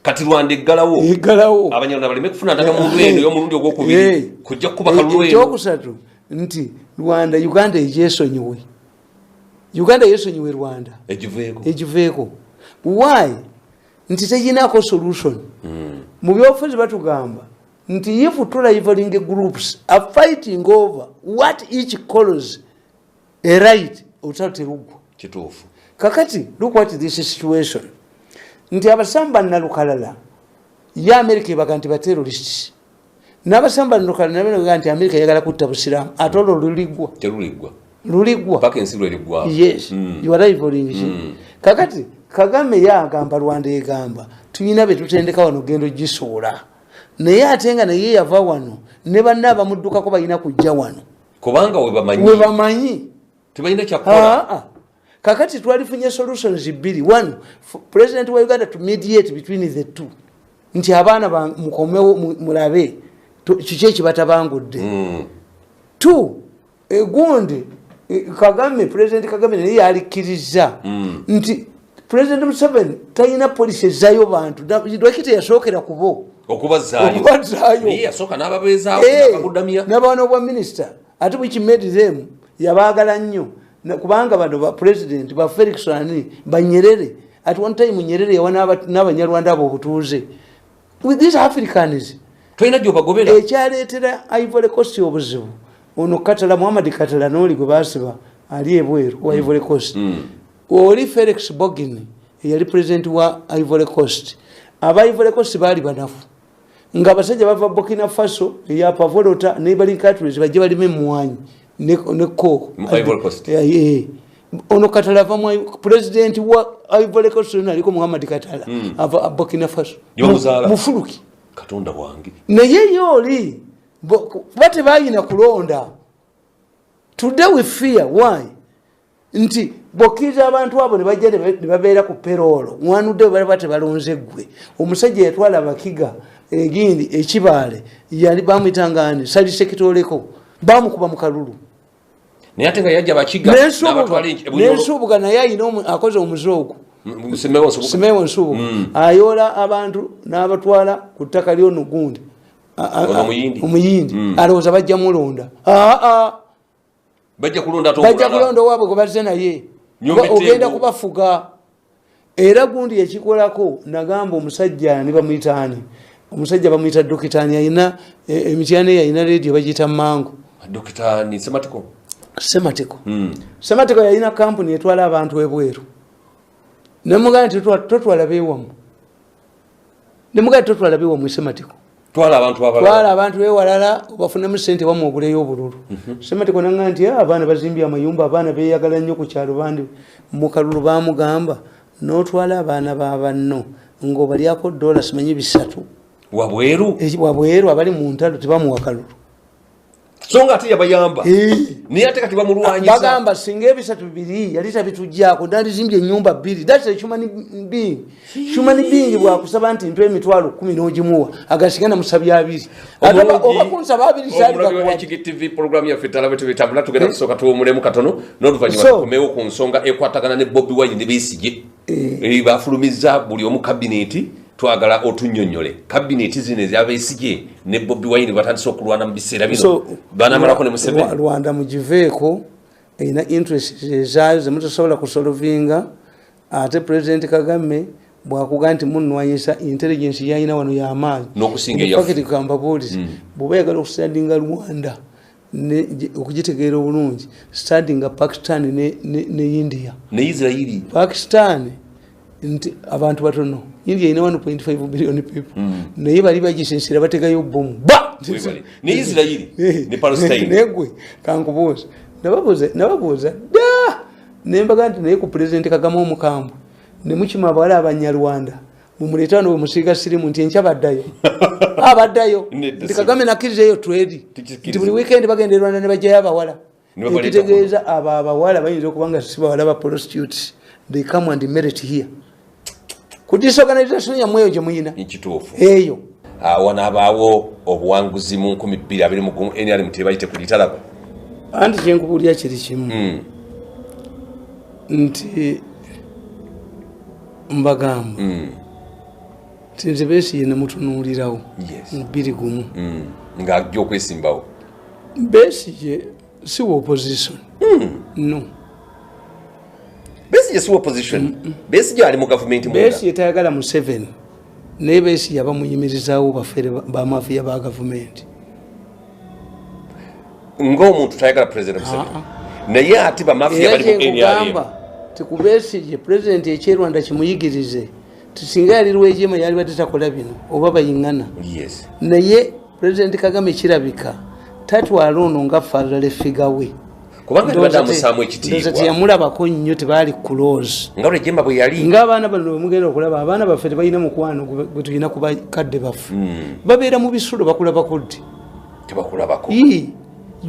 kati Rwanda eggalawo Abanyarwanda baleme kufuna ndanga muntu eno y'omulundi ogwokubiri kujja kuba kalulu eno. Ekyokusatu nti Rwanda Uganda ejesonyiwe Rwanda egiveeko why nti teyinako solution mu byobufuzi batugamba nti if rivaling groups are fighting over what each calls a right utatirugwa kituufu kakati look what this situation nti abasamba nalukalala ya America ebaga nti baterrorists n'abasamba nalukalala nabaga nti America yagala kutta busiramu atolo luligwa paka ensi lweligwa. Yes, you are rivaling kakati Kagame yagamba Rwanda egamba tuyina betutendeka wano gendo gisuula naye atenga naye yava wano ne banna abamuddukako balina kujja wano kubanga we bamanyi tebalina kyakola. Kakati twalifunye solutions ibiri. One, President wa Uganda to mediate between the two nti abaana mukomewo mulabe kiki ekibatabangudde. Two, egundi Kagame President Kagame naye yalikiriza nti President Museveni tayina police zayo bantu lwakite yasookera kubo okubazaayo naye yasooka n'ababeezaawo nakagudamya n'abaana obwa minister ate which made them yabaagala nnyo kubanga bano ba president ba Felix Ani ba Nyerere at one time Nyerere yawana n'Abanyarwanda abo obutuuze with these Africans toyina gy'obagobera ekyaleetera Ivory Coast obuzibu ono Katala Muhammad Katala n'oli gwe baasiba ali ebweru wa Ivory Coast oli Felix Bogin yali president wa Ivory Coast aba Ivory Coast baali banafu nga basajja bava Burkina Faso ya Pavolota ne bali countries bajja bali memwanyi ne ko Ivory Coast ono Katala va president wa Ivory Coast aliko Muhammad Katala ava Burkina Faso mufuluki Katonda wange naye yoli bate bayina kulonda. Today we fear why nti bokiza abantu abo ne bajja ne babeera ku perolo mwanudde bali bate balonze gwe omusajja yatwala abakiga egindi ekibaale yali bamwitangane sali sekitoleko bamukuba mu kalulu naye ate nga yajja abakiga n'ensubuga naye ayina akoze omuzoogo Simewo Nsubuga ayola abantu n'abatwala ku ttaka lyono gundi omuyindi alowooza bajja mulonda bajja kulonda waabwe gwe bazze naye ogenda kubafuga era gundi yakikolako nagamba omusajja ne bamuyitaani omusajja bamuyita dokitaani ayina emityane yayina radio bagiyita mango dokitaani sematiko yayina kampuni etwala abantu ebweru nemugana nti totwala beewamu sematiko twala abantu bewalala bafunemu ssente bamwoguleyo obululu sematiko nanga nti abaana bazimbye amayumba abaana beyagala nnyo ku kyalo bandi mu kalulu bamugamba n'otwala abaana babanno ng'obalyako dola simanyi 3 wabweru abali mu ntalo tebamuwa kalulu so nga ate yabayamba naye ate kati bamulwanyiza bagamba singa 3 yali tabitujjaako nalizimbye ennyumba 2 that's a human being bwakusaba nti ntwe emitwalo 10 n'ogimuwa agasigana musabya 2 oba kunsaba 2 TV program yaffe talabe tubitambula tugenda kusooka tuwumulemu katono n'oluvannyuma tukomewo ku nsonga ekwatagana ne Bobi Wine ne Besigye bafulumiza buli omu kabineti twagala otunnyonnyole kabineti zino ezya Besigye ne Bobi Wine batandise okulwana mu biseera bino banamalako ne Museveni Rwanda mugiveeko erina interest ezaayo zemutosobola kusolovinga ate President Kagame bwakuga nti munnwanyisa intelligence yayina wano y'amaanyi n'okusinga kambabuulizi bw'oba yagala okusitandinga Rwanda okugitegeera obulungi sitandinga Pakistan ne India ne Israeli Pakistan nti abantu batono India ina 1.5 billion people naye bali bagisensera bategayo bomu ne Israeli ne Palestine negwe kankubuuza nababuuza da nembaga nti naye ku President Kagame omukambwe ne mukima abawala abanyarwanda mumuleeta wano musiiga sirimu nti enkya baddayo nti Kagame nakkirizeeyo trade nti buli weekend bagenda Rwanda ne bajjayo abawala ekitegeeza abo abawala bayinza okubanga si bawala ba prostitutes they come and merit here ku disorganization yamweyo gye muyina ekituufu eyo wanaabaawo obuwanguzi mu 2021 NRM tebayite ku litalaba anti kyenkubulya kiri kimu nti mbagamba tinze Besigye ne mutunuulirawo mu 21 ng'ajja okwesimbawo Besigye si wa opposition no Besigye si opposition Besigye ali mu government Besigye tayagala mu 7 naye Besigye abamuyimirizaawo bafere bamafiya ba government ng'omuntu tayagala president Museveni naye ate bamafiya bali mu NRM ku Besigye president ekyerwanda kimuyigirize tusinga yali Rwejema yali batatakola bino oba bayiŋŋana naye president Kagame kirabika tatwala ono nga fadale figawe kubanga badamusaamu ekitiibwa teyamulabako nnyo tebaali close nga Rwejema bwe yali ng'abaana bano bwemugenda okulaba abaana baffe tebalina mukwano gwe tulina ku bakadde baffe babeera mu bisulo bakulabako ddi tebakulabako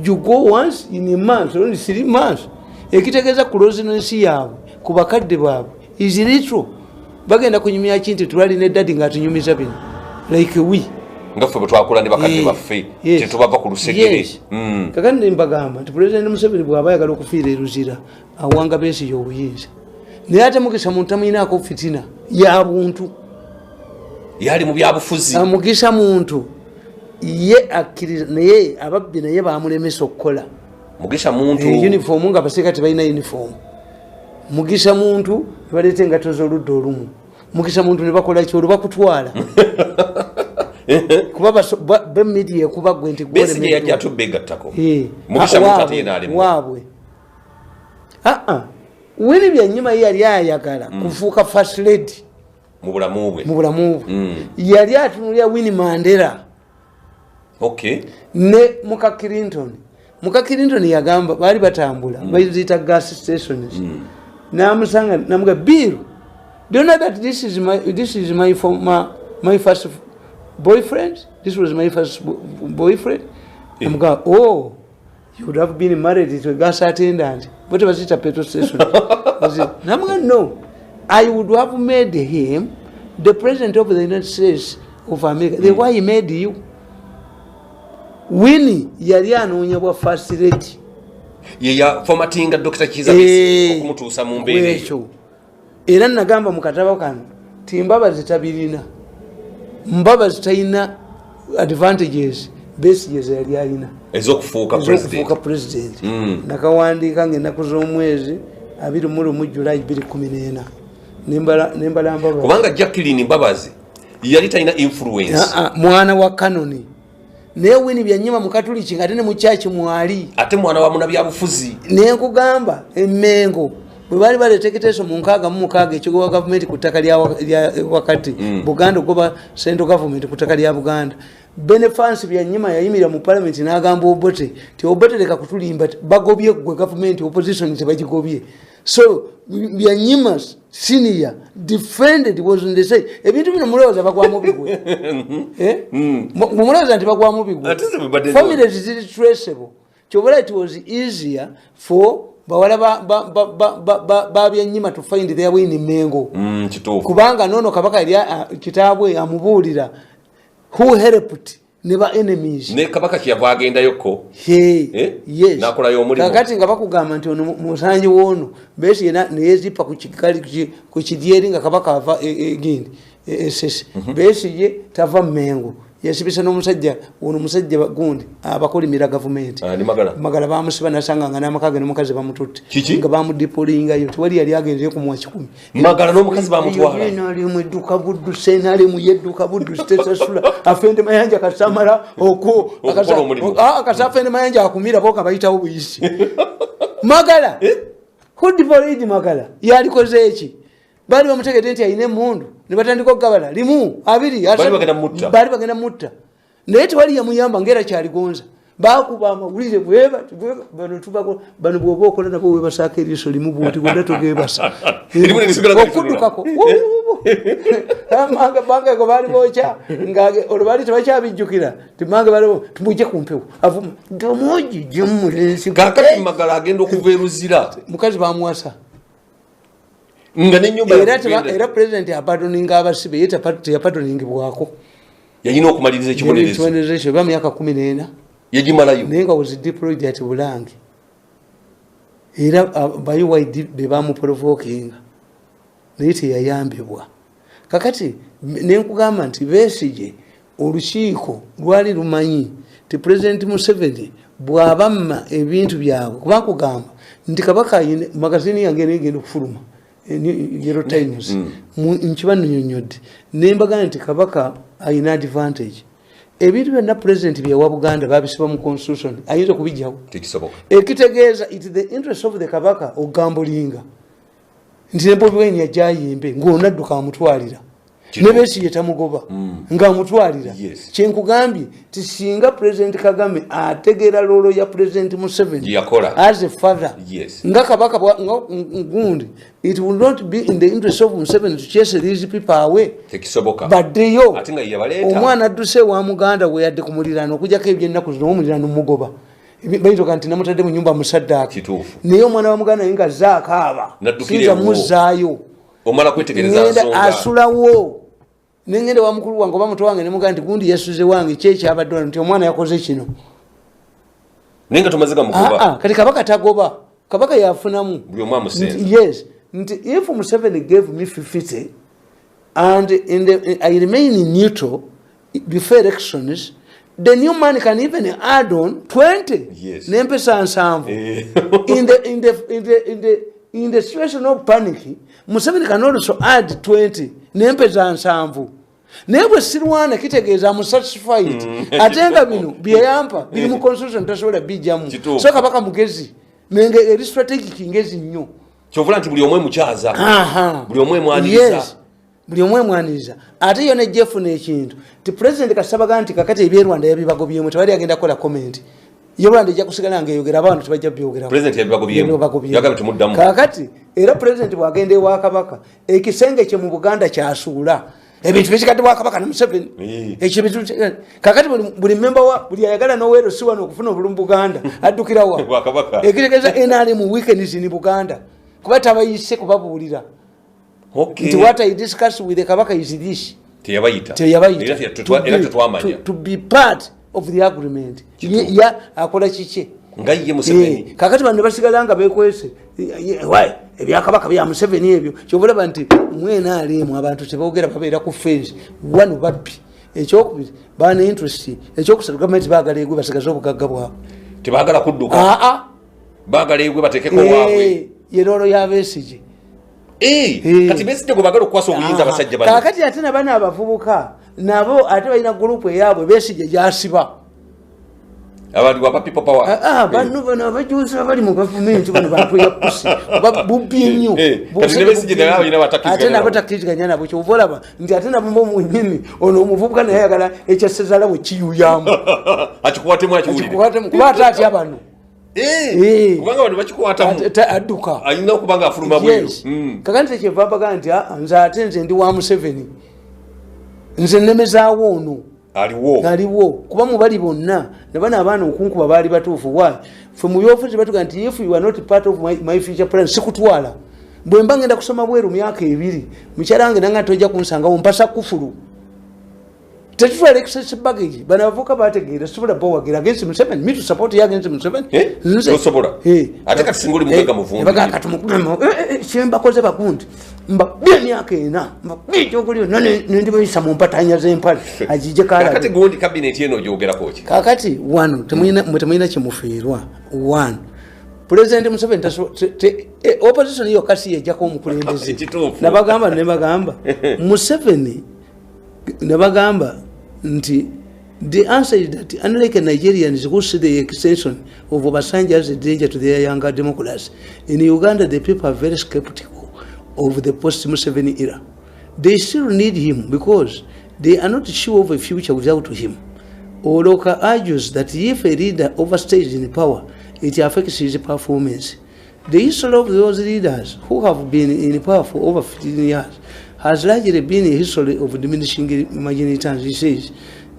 you go once in a month or 3 months ekitegeeza closeness yaabwe ku bakadde baabwe is little bagenda kunyumya kinti twalina eddadi ng'atunyumiza bino like we ngaffe bwe twakula ne bakadde baffe tetubava ku lusegere kakati ne mbagamba nti President Museveni bw'aba ayagala okufiira eruzira awanga Besigye obuyinza naye ate Mugisa muntu tamuyinaako fitina ya buntu yali mu byabufuzi Mugisa muntu ye akkiriza naye ababbi naye baamulemesa okukola Mugisa muntu uniform nga baseka tebalina uniform Mugisa muntu baleeta engato z'oludda olumu Mugisa muntu ne bakola kyolu bakutwala kuba bemedia ekuba gwe nti Besigye yajja atubegattako Mugisa muntu ate yena alimu waabwe wili byanyuma yali ayagala kufuuka first lady mu bulamu bwe yali atunulya Winnie Mandela ne muka Clinton yagamba baali batambula bayizita gas stations namusanga namuga Bill do you know that this is my first boyfriend this was my first boyfriend namuga oh you would have been married to a gas attendant but was it a petrol station namuga no I would have made him the president of the United States of America the way he made you Winnie yali anoonya bwa first lady ya formatting Dr. Kiza Besigye okumutuusa mu mbeera ekyo era nagamba mu katabo kano timbaba zitabirina mbaba zitalina advantages Besigye yali alina ez'okufuuka president nakawandiika ng'ennaku z'omwezi 21 July 2014 nembala mbaba kubanga Jacqueline Mbabazi yali talina influence mwana wa Kanoni naye Winnie byanyuma mu Katuliki ate ne mu church mwali ate mwana wa munabyabufuzi ne nkugamba Emmengo bwe bali baleeta ekiteeso mu 6 ekigoba gavumenti ku ttaka lya wakati Buganda ogoba central government ku ttaka lya Buganda. Benefans Byanyima yayimira mu parliament n'agamba Obote ti Obote leka kutulimba bagobye gwe government opposition tebagigobye. So Byanyima senior defended was in the say ebintu bino mulowooza bagwamu bigwe mulowooza nti bagwamu bigwe family is traceable. Kyobula it was easier for bawala ba Byanyima to find their way in Mengo kubanga nono Kabaka yali kitaabwe amubuulira who helped never enemies ne Kabaka kyava agenda yokko yes nakola y'omulimo kakati nga bakugamba nti ono musanji wono besi yena neyezipa ku kidyeri nga Kabaka ava egindi esese besi ye tava Mengo yasibisa n'omusajja ono musajja gundi abakolimira gavumenti magala bamusiba nasanga nga n'amakaga n'omukazi bamututte nga bamudipolingayo tiwali yali agenze ku mwaka 10 magala n'omukazi bamutwala nali mu edduka buddu senali mu yedduka buddu stesasula afende mayanja kasamala oko akasafende mayanja akumira boka bayitawo buyisi magala kudipolidi magala yali koze eki bali bamutegete nti ayine mundu ne batandika okugabala limu abiri bali bagenda mutta naye tewali yamuyamba ngera kyali gonza bakuba amawulire bweba bano tubako bano bwoba okola nabo webasaaka eriiso limu bwoti gonda togebasa okudukako manga go bali bocha ngage olubali tebakyabijjukira timange baliwo tumuje kumpewo avuma ndomoji jumulensi kakati magala agenda okuva eruzira mukazi bamwasa nga nenyumba era president apadoninga abasibe yeta yapadoningibwako yayina okumaliriza ekibonerezo ba myaka 14 yagimalayo nenga was deployed at Bulange era bayiwaidi bebamu provoking niti yayambibwa kakati nenkugamba nti Besigye olukiiko lwali lumanyi ti president Museveni bwabamma ebintu byabwe kubakugamba nti Kabaka yine magazini yange negenda okufuluma Yellow Times nkibannyonnyodde nembaga nti Kabaka ayina advantage ebintu byonna president byewa Buganda babisiba mu constitution ayinza kubijjawo tekisoboka ekitegeeza it the interest of the Kabaka ogambulinga nti Bobi Wine yajayimbe ng'onadduka amutwalira ne Besigye tamugoba ng'amutwalira kyenkugambye ti singa president Kagame ategeera lolo ya president Museveni as a father nga Kabaka gundi it will not be in the interest of Museveni to chase these people away tekisoboka baddeyo ate nga yabaleeta omwana adduse wa Muganda we yadde ku muliraano okujjako ebyennaku zino omuliraano mugoba bayitoka nti namutadde mu nyumba musaddaaki naye omwana wa Muganda nga zaakaaba sinza muzzaayo omala kwetegereza nsonga asulawo nengende wa mukulu wange oba muto wange ne muganda nti gundi yasuze wange kyekyabadde nti omwana yakoze kino nenga tumaziga mugoba kati Kabaka tagoba Kabaka yafunamu buli omwa musenze yes nti if Museveni gave me 50 and I remain neutral before elections the new man can even add on 20 nempesa nsanvu in the situation of panic Museveni can also add 20 nempeza nsanvu nebwe sirwana kitegeeza mu satisfied atenga bino byeyampa biri mu constitution tasobola bijjamu so Kabaka mugezi nenge eri strategic ngezi nnyo kyovula nti buli omwe mukyaza buli omwe mwaniriza buli omwe mwaniriza ate yo ne Jeff n'ekintu ti president kasabaga nti kakati ebyerwanda yabibagobyemu tewali agenda kola comment yobanda ejja kusigala ngeyogera abantu tebajja byogera president yabibagobyemu yagabe tumuddamu kakati era president bwagenda ewa Kabaka ekisenge kye mu Buganda kyasuula ebintu bikikadde bwa Kabaka ne Museveni ekyo kakati buli member wa buli ayagala nowero si wano okufuna obulumi Buganda addukira wa bwa Kabaka ekitegeeza NRM mu weekends in Buganda kuba tabayise kubabuulira nti what I discuss with the Kabaka is this teyabayita era tetwamanya to be part of the agreement ya akola kiki ngaye Museveni kakati bano basigala nga bekwese ebya Kabaka bya Museveni ebyo kyobulaba nti mwena alimu abantu tebogera babeera ku fence wano babbi ekyokubiri bana interest ekyokusatu government baagala egwe basigaze obugagga bwabwe tebaagala kudduka baagala egwe batekeko waabwe yeroro ya Besigye kati Besigye gwe baagala okukwasa obuyinza abasajja bano kakati ate nabana abavubuka nabo ate balina gurupu eyaabwe Besigye gyasiba abantu wa people power bano abajuza bali mu government bano bantu ya pusi babubye nnyo kati ne besije nawo ina batakiziganya ate nabo takiziganya nabo kyo volaba ndi ate nabo mu nyini ono omuvubuka naye yagala ekyasezala bwe kiyuyamu akikuwate mu akiwulire kubata ati abantu kubanga abantu bakikwatamu adduka ayina okubanga afuluma bweru kakati tekyevaabaga nti nze ate nze ndi wa Museveni nze nemezaawo ono aliwo kuba mubali bonna nabana abaana okunkuba baali batuufu wayi fe mu byobufuzi batuga nti if you are not part of my future plan sikutwala bwe mba ngenda kusoma bweru myaka 2 mukyala wange nanga tojja kunsangawo mpasa kufulu tetutwala excess baggage bano abavuka bategeera sobola bowagira against Museveni me to support you against Museveni sobola ate kati singoli mugaga muvundi baga katumukuma chemba koze bakundi mba myaka 4 mba ekyokulyo ndi bayisa mu mpatanya z'empale ajije kala kakati gondi cabinet yeno gyogera koki kakati wano temuyina kimufiirwa one President Museveni opposition yo kasi yajjako omukulembeze nabagamba Museveni nabagamba nti the answer is that unlike Nigerians who see the extension of Obasanjo as a danger to their younger democracy, in Uganda the people are very skeptical of the post-Museveni era. They still need him because they are not sure of a future without him. Oloka argues that if a leader overstays in power, it affects his performance. The history of those leaders who have been in power for over 15 years has largely been a history of diminishing imagination, he says.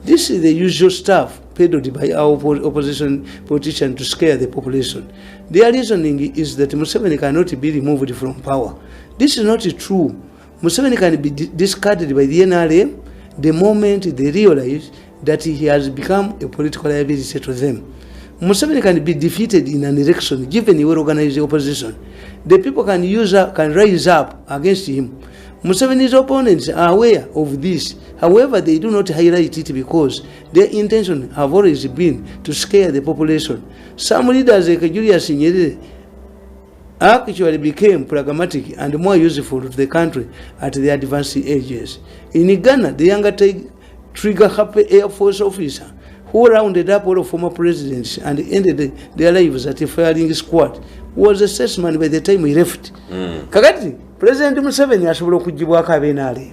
This is the usual stuff peddled by our opposition politicians to scare the population. Their reasoning is that Museveni cannot be removed from power. This is not true. Museveni can be discarded by the NRM the moment they realize that he has become a political liability to them. Museveni can be defeated in an election given a well-organized opposition. The people can rise up against him. Museveni's opponents are aware of this. However, they do not highlight it because their intention have always been to scare the population. Some leaders like Julius Nyerere actually became pragmatic and more useful to the country at their advanced ages. In Ghana, the younger trigger-happy Air Force officer who rounded up all former presidents and ended their lives at a firing squad was a statesman by the time he left. Kakati, President Museveni asobola okugibwako abenaale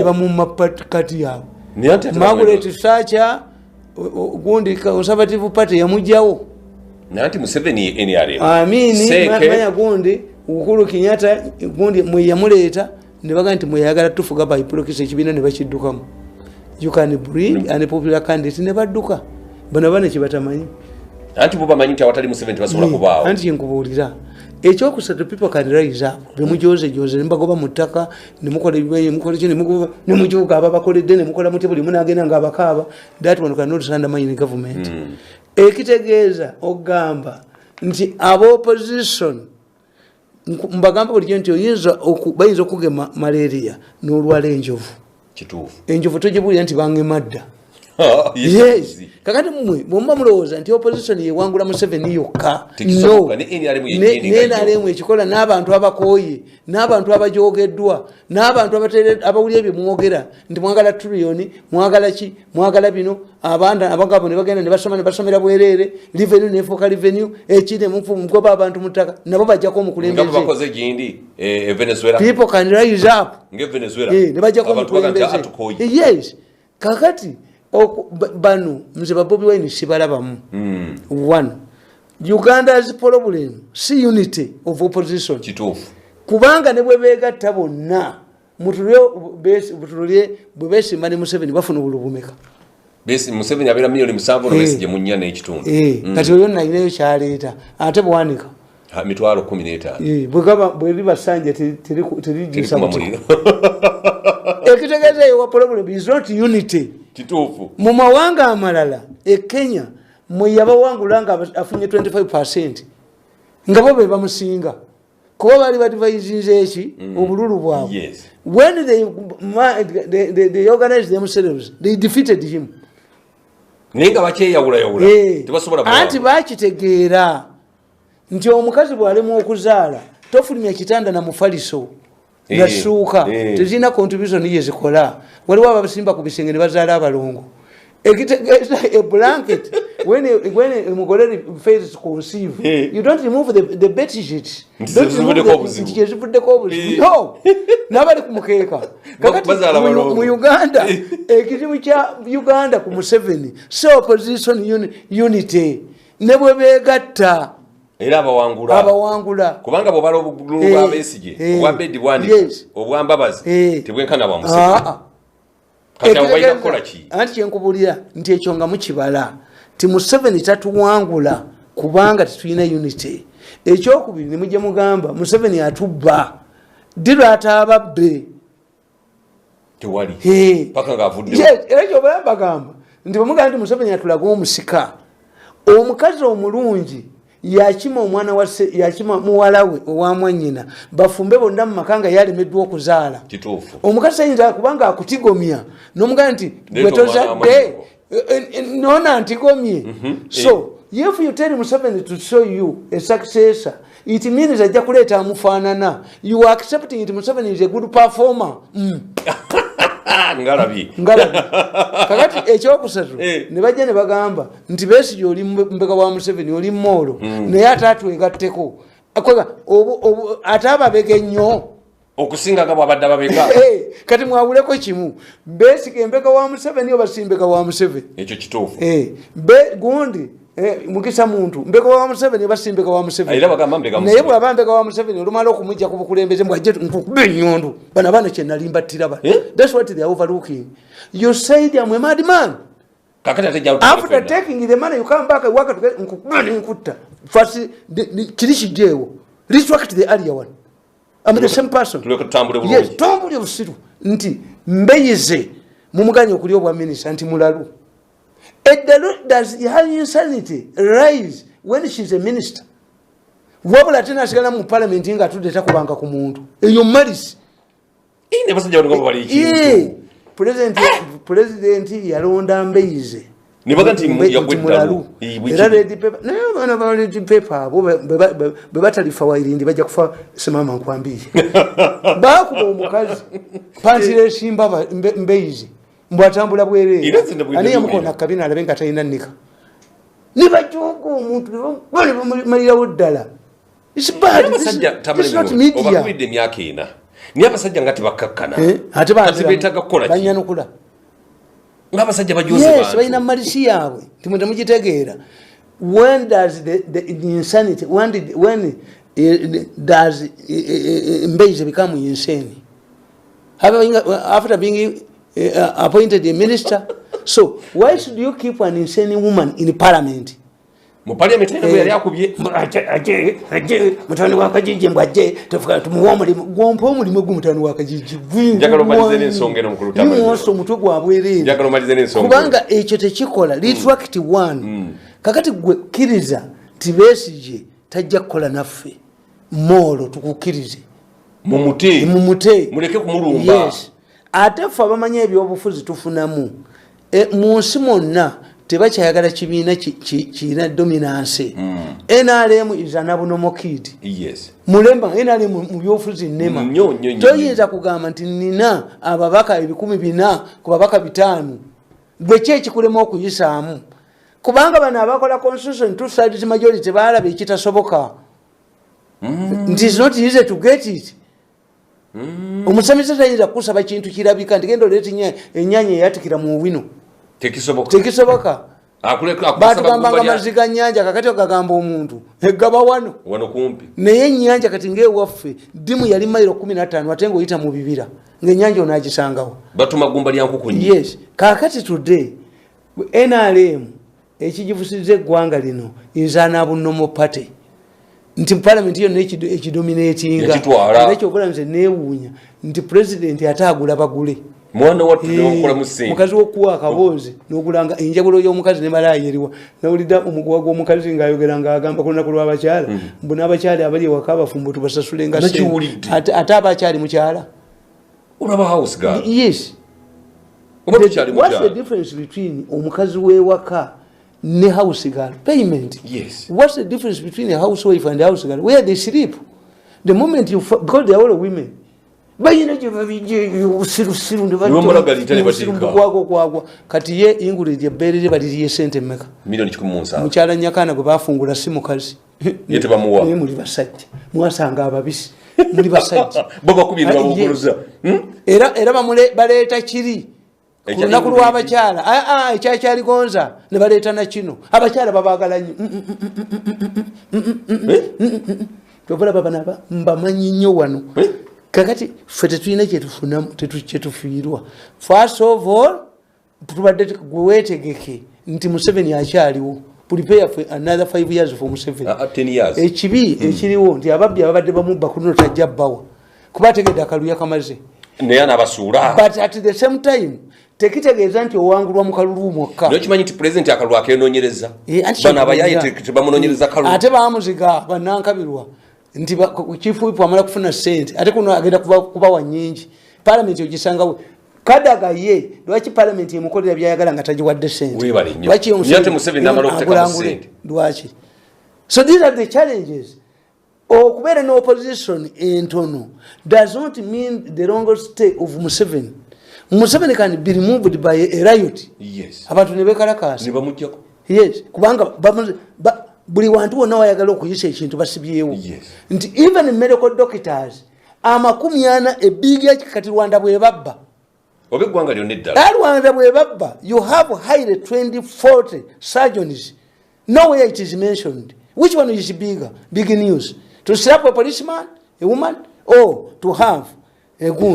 bamu mapakati yabo Margaret Thatcher gundi Conservative Party yamugyawo nanti Museveni NRM manya gundi Uhuru Kenyatta gundi mwe yamuleeta ne baga nti mwe yagala tufuga by proxy ekibiina ne bakiddukamu. You can bring a popular candidate ne badduka bana kibatamanyi anti bo bamanyi nti awatali Museveni basobola kubaawo anti nkubuulira ekyokusatu people can rise up bemujoze nembagoba mu ttaka nemukola ebibaye mukola kino nemujuga ababakoledde nemukola muti buli munagenda nga abakaaba that one cannot undermine government ekitegeeza ogamba nti opposition mbagamba buli nti bayinza okugema malaria n'olwala enjovu kituufu enjovu togibulira nti bangemadda yes kakati mmwe bomba mulowooza nti opposition yewangula Museveni yokka no NRM ekikola n'abantu abakooye n'abantu abajogeddwa n'abantu abawulira ebyo mwogera nti mwagala trillioni mwagala ki mwagala bino abagabo ne bagenda ne basomera bwereere revenue nefuuka revenue ekiri mugoba abantu mu ttaka nabo bajjako omukulembeze Venezuela people can rise up Venezuela ne bajjako omukulembeze yes kakati bano nze ba Bobi Wine sibalabamu one Uganda's problem si unity of opposition kituufu kubanga ne bwe beegatta bonna mutulye bwe beesimba ne Museveni bafuna obulubumeka Museveni abeera milioni 7 Besigye mu 4 n'ekitundu kati oyo nayinayo kyaleeta ate bwanika mitwalo 15 bwe bibasanja terigisa muliro ekitegeeza eyo problem is not unity kituufu mu mawanga amalala Kenya mwe yabawangula nga afunye 25% nga bo be bamusinga kuba bali badvisinze eki obululu bwabwe when they organized themselves they defeated him nenga bakyeyawula tebasobola anti bakitegeera nti omukazi bw'alemu okuzaala tofulumya kitanda na mufaliso ngasuuka tezirina contribution yezikola waliwo abasimba ku bisenge ne bazaala abalongo A blanket. When a mugore fails to conceive, you don't remove the bed sheet. Don't remove the covers. No. Nobody kumukeka. Mu Uganda, ekizibu kya Uganda ku Museveni. So opposition unity. Nebwe begatta. Era abawangula kubanga bobala obugulu bwa Besigye obwa bedi bwandi obwa Mbabazi tebwenkana bwa Museveni. Kati abaina kola ki? Anti kyenkubulira nti ekyo nga mukibala ti Museveni tatuwangula kubanga tetulina unity. Ekyokubiri ne mujje mugamba Museveni atubba diro atababbe tewali paka ngavudde ekyo bagamba nti bamugamba nti Museveni atulaga omusika omukazi omulungi yakima omwana yakima muwala we owamwanyina bafumbe bonna mu makanga yalemeddwa okuzaala kituufu omukazi ayinza kubanga akutigomya n'omugamba nti gwe tozadde nona ntigomye. So if you tell Museveni to show you a successor, it means ajja kuleeta amufaanana. You are accepting it. Museveni is a good performer. ngalabi kakati ekyokusatu ne bajja ne bagamba nti Besigye oli mbeka wa Museveni oli Moro naye ate atwegatteko ate ababega ennyo okusinga nga bwabadde ababega kati mwawuleko kimu Besigye mbeka wa Museveni oba simbeka wa Museveni ekyo kituufu gundi mukisa muntu mbeka wa Museveni oba simbeka wa Museveni era bagamba mbeka naye bw'aba mbeka wa Museveni olumala okumujja ku bukulembeze mbwajje nkukube ennyondo bana bana kye nalimbattira ba that's what they are overlooking. You said I'm a madman. After taking the money you come back and work at nkukube first kirishi jewo restructure the earlier one. I'm the same person. Yes, tambule busiru nti mbeyize mumuganya okuli obwa minister nti mulalu. Does her insanity rise when she's a minister? Wabula tena asigala mu parliament nga tudde takubanga ku muntu. Eyo malisi. Ine basajja ngo bali kintu. President yalonda Mbeyize. Nibaga nti yagweddalu. Era red paper. No, bana ba red paper abo bebatalifa wairindi bajja kufa simama nkwambiye. Bakuba omukazi. Pantire shimba Mbeyize. Mbwatambula bwerere ani yamukona kabina alabenga tayina nika nibajogo omuntu bali bamalira woddala. It's bad. It's not media. Obakubidde emyaka ena ni abasajja ngati bakakkana ate beetaga kukola ki banyanukula ng'abasajja bajoze bantu. Yes, balina malisi yaabwe timwenda mugitegeera. When does the insanity when does Mbeyize become insane? After being appointed a minister. So why should you keep an insane woman in parliament? Mu parliament eno yali akubye aje mutani wa Kajiji mbwaje tofuka tumuwa mulimu gompo omulimu gumutani wa Kajiji njagalo malize n'ensonga eno mukulu tamale n'oso mutwe gwabwerere njagalo malize n'ensonga kubanga ekyo tekikola retract one kakati gwe kiriza ti Besigye tajja kukola naffe Moro tukukirize mumute muleke kumulumba. Yes. Ate ffe abamanyi ebyobufuzi tufunamu mu nsi mwonna tebakyayagala kibiina kirina dominance. NRM is an abnormal kid. Yes. Mulemba NRM mu byobufuzi nnema toyinza kugamba nti nina ababaka 1,400 ku babaka 5 gwe ki ekikulema okuyisaamu kubanga bano abakola constitution two thirds majority baalaba ekitasoboka. It is not easy to get it. Omusamiza tayinza kusaba kintu kirabika nti gendo leti enyanya yatikira mu wino tekisoboka batugambanga maziga nyanja kakati okagamba omuntu egaba wano kumpi naye nyanja kati ng'ewaffe dimu yali mayiro 15 ate ng'oyita mu bibira ng'ennyanja onaagisangawo batumagumba lya nkukunyi. Yes, kakati today NRM ekigivusizza eggwanga lino nzaana bunnomo party nti parliament yonna ekidominatinga era ekyokola nze neewuunya nti president ataagula bagule mwana wattu newakola musinga mukazi wokuwa akaboozi n'ogulanga enjawulo y'omukazi ne malaayi eriwa nawulidde omuguwa gw'omukazi ng'ayogera ng'agamba ku lunaku lw'abakyala mbu n'abakyali abali ewaka abafumbo tubasasulenga ate abakyali mukyala olaba house girl. Yes. What's the difference between omukazi w'ewaka ne house girl payment? Yes. What's the difference between a housewife and a house girl? Where they sleep. The moment you because they are all women. bayina gye babijje usirusiru kwagwa kati ye ingulire ebbeere lye baliriye sente mmeka milioni 17 mukyala nyakana gwe bafungula si mukazi yete bamuwa muli basajja mwasanga ababisi muli basajja baba kubira babukuluza era baleeta kiri ku lunaku lw'abakyala ekyakyaligonza ne baleeta na kino abakyala babaagala nnyo tobalaba bano mbamanyi nnyo wano kakati ffe tetulina kyetufiirwa first of all tubadde gweweetegeke nti Museveni akyaliwo prepare for another 5 years for Museveni 10 years ekibi ekiriwo nti ababbi ababadde bamubba kuno tajja bbawa kuba ategedde akaluya kamaze naye anabasuula but at the same time tekitegeeza nti owangulwa mu kalulu mwokka nokimanyi nti president akalulu akeenoonyereza bano abayaye tebamunoonyereza kalulu ate bamuziga bannankabirwa nti chief whip amala kufuna sente ate kuno agenda kubawa nyingi parliament ogisangawe kadaga ye lwaki parliament emukolera byayagala nga tagiwadde sente lwaki Museveni amala okuteka sente lwaki so these are the challenges okubeera ne opposition entono does not mean the long stay of Museveni can be removed by a riot yes abantu ne bekalakasa ne bamujjako yes kubanga buli wantu wonna wayagala okuyisa ekintu basibyewo nti even medical doctors 40 ebbigi yakikati Rwanda bwe babba obe gwanga lyonna eddala Rwanda bwe babba you have hired 20-40 surgeons nowhere it is mentioned which one is bigger big news to slap a policeman a woman or to have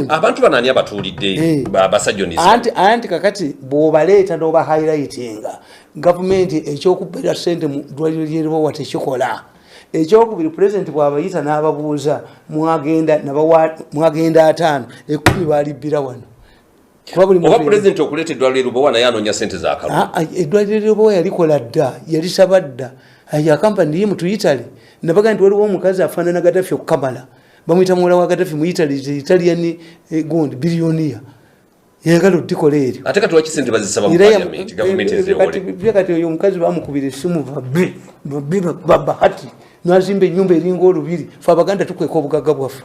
abantu banani abatuulidde basajjoniza anti kakati bw'obaleeta n'oba highlightinga gavumenti ekyokubera sente mu ddwaliro ly'eribowa tekikola ekyokubiri pulezidenti bw'abayita n'ababuuza mwagenda 5 baalibbira wano oba pulezidenti okuleeta eddwaliro ly'eribowa naye anoonya sente z'akalulu eddwaliro ly'eribowa yalikola dda yalisaba dda yakampani ye mutuyitale nabaga nti waliwo omukazi afaanana Gaddafi okukamala bamuyita muwala wa Gaddafi mu Italian gundi biliyoniya yagala odikola eryo ate kati wakisente bazisaba mu parliament government ezewole kati oyo omukazi bamukubira essimu Bahati n'azimba ennyumba eringa olubiri fe Abaganda tukweka obugagga bwaffe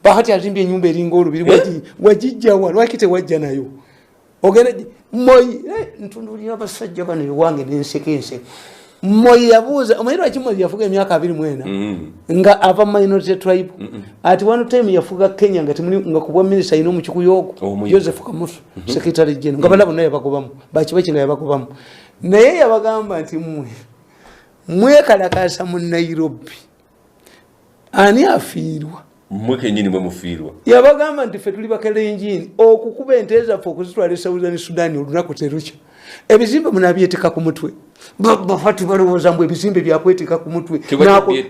Bahati azimbye ennyumba eringa olubiri wagijja wa lwaki tewajja nayo ogenda Moi ntundulira abasajja bano ewange n'enseke Moi yabuuza omanyi lwaki Moi yafuga emyaka 24 nga ava minority tribe ati one time yafuga Kenya nga kubwa minister ino mu Kikuyogo Joseph Kamusu secretary general nga balabo naye bakubamu bakibakinga yabakubamu naye yabagamba nti mwekalakasa mu Nairobi ani afiirwa mwe kenyini mwe mufiirwa yabagamba nti ffe tuli bakalenjini okukuba ente zaffe okuzitwala Southern Sudan olunaku terukya ebizimbe munabyetika ku mutwe bafati balowooza mbu ebizimbe byakwetika ku mutwe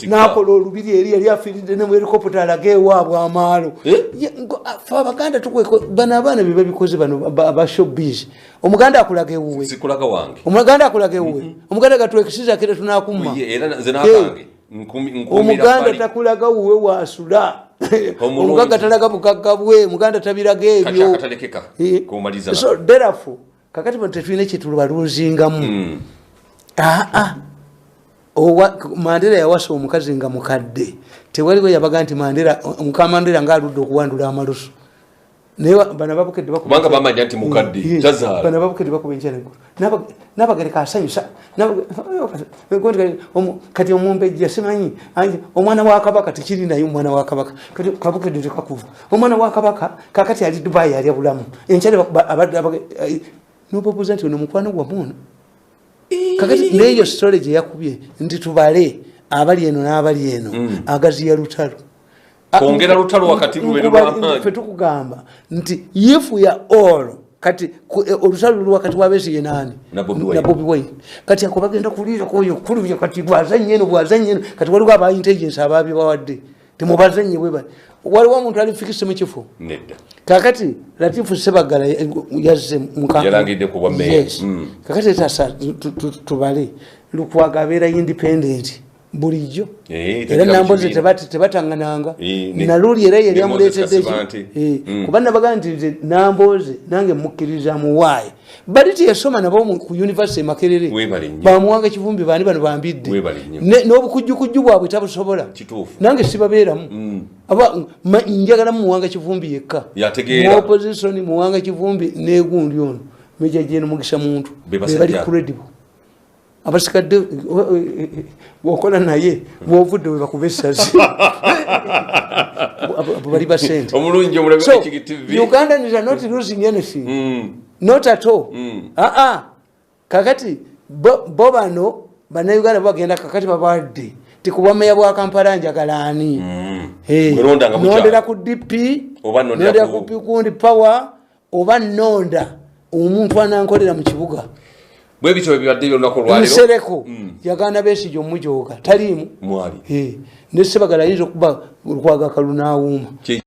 nakola olubiri eri yali afiiridde ne mu helikopita alage ewaabwe amaalo fe Abaganda tukweko bano abaana bye babikoze bano aba showbiz omuganda akulaga ewuwe sikulaga wange omuganda akulaga ewuwe omuganda gatwekisiza kire tunakumma era nze nakange omuganda takulaga wuwe wasula omugaga talaga bugagga bwe muganda tabiraga ebyo so therefore kakati bano tetulina kyetulubaluuzingamu Mandela yawasa omukazi nga mukadde tewaliwo yabaga nti Mandela ng'aludde okuwandula amalusu naye bano babukedde kubanga bamanya nti mukadde tazaala bano babukedde bakuba enkyana eggulu n'abagereka asanyusa kati omumbejja simanyi omwana wa Kabaka tekiri naye omwana wa Kabaka kati kabukedde tekakuva omwana wa Kabaka kakati ali Dubai alya bulamu enkyana nobabuuza nti ono mukwano gwa muno kakati neyo storage yakubye nti tubale abali eno n'abali eno agaziya lutalo kwongera lutalo wakati fe tukugamba nti if we are all kati olutalo luli wakati w'abeesiye nani na Bobi Wine kati ako bagenda kuliira kwoyo kulubya kati bwazanye eno kati waliwo aba intelligence ababye bawadde temubazanye bwe bali waliwo omuntu alifikise mu kifo nedda kakati Latifu Sebagala yazze mukaka yalangidde ku bwa mayor kakati tasa tubale lukwaga abeera independent bulijjo era Nambooze tebatangananga Naluli era yali amuleetedde kuba nabaga nti nze Nambooze nange mukkiriza muwaaye bali teyasoma nabo ku University e Makerere bamuwanga Kivumbi bani bano bambidde n'obukujjukujju bwabwe tabusobola nange sibabeeramu njagala muwanga Kivumbi yekka mu opposition muwanga Kivumbi n'egundi ono Meja Jeno Mugisha muntu bali credible abasikadde wokola naye bovudde we bakubesazi bali basente omulungi omulabe TV Uganda is not losing anything not at all kakati bobano bana Uganda bagenda kakati babadde tikubameya bwa Kampala njagalaani nondera ku DP oba nondera ku Pikundi Power oba nonda omuntu anankolera mu kibuga bwe bityo bibadde byonako lwaliro Musereko yagana Besigye omujoga talimu mwali ne Sebagala yinza okuba olukwaga kalunawuma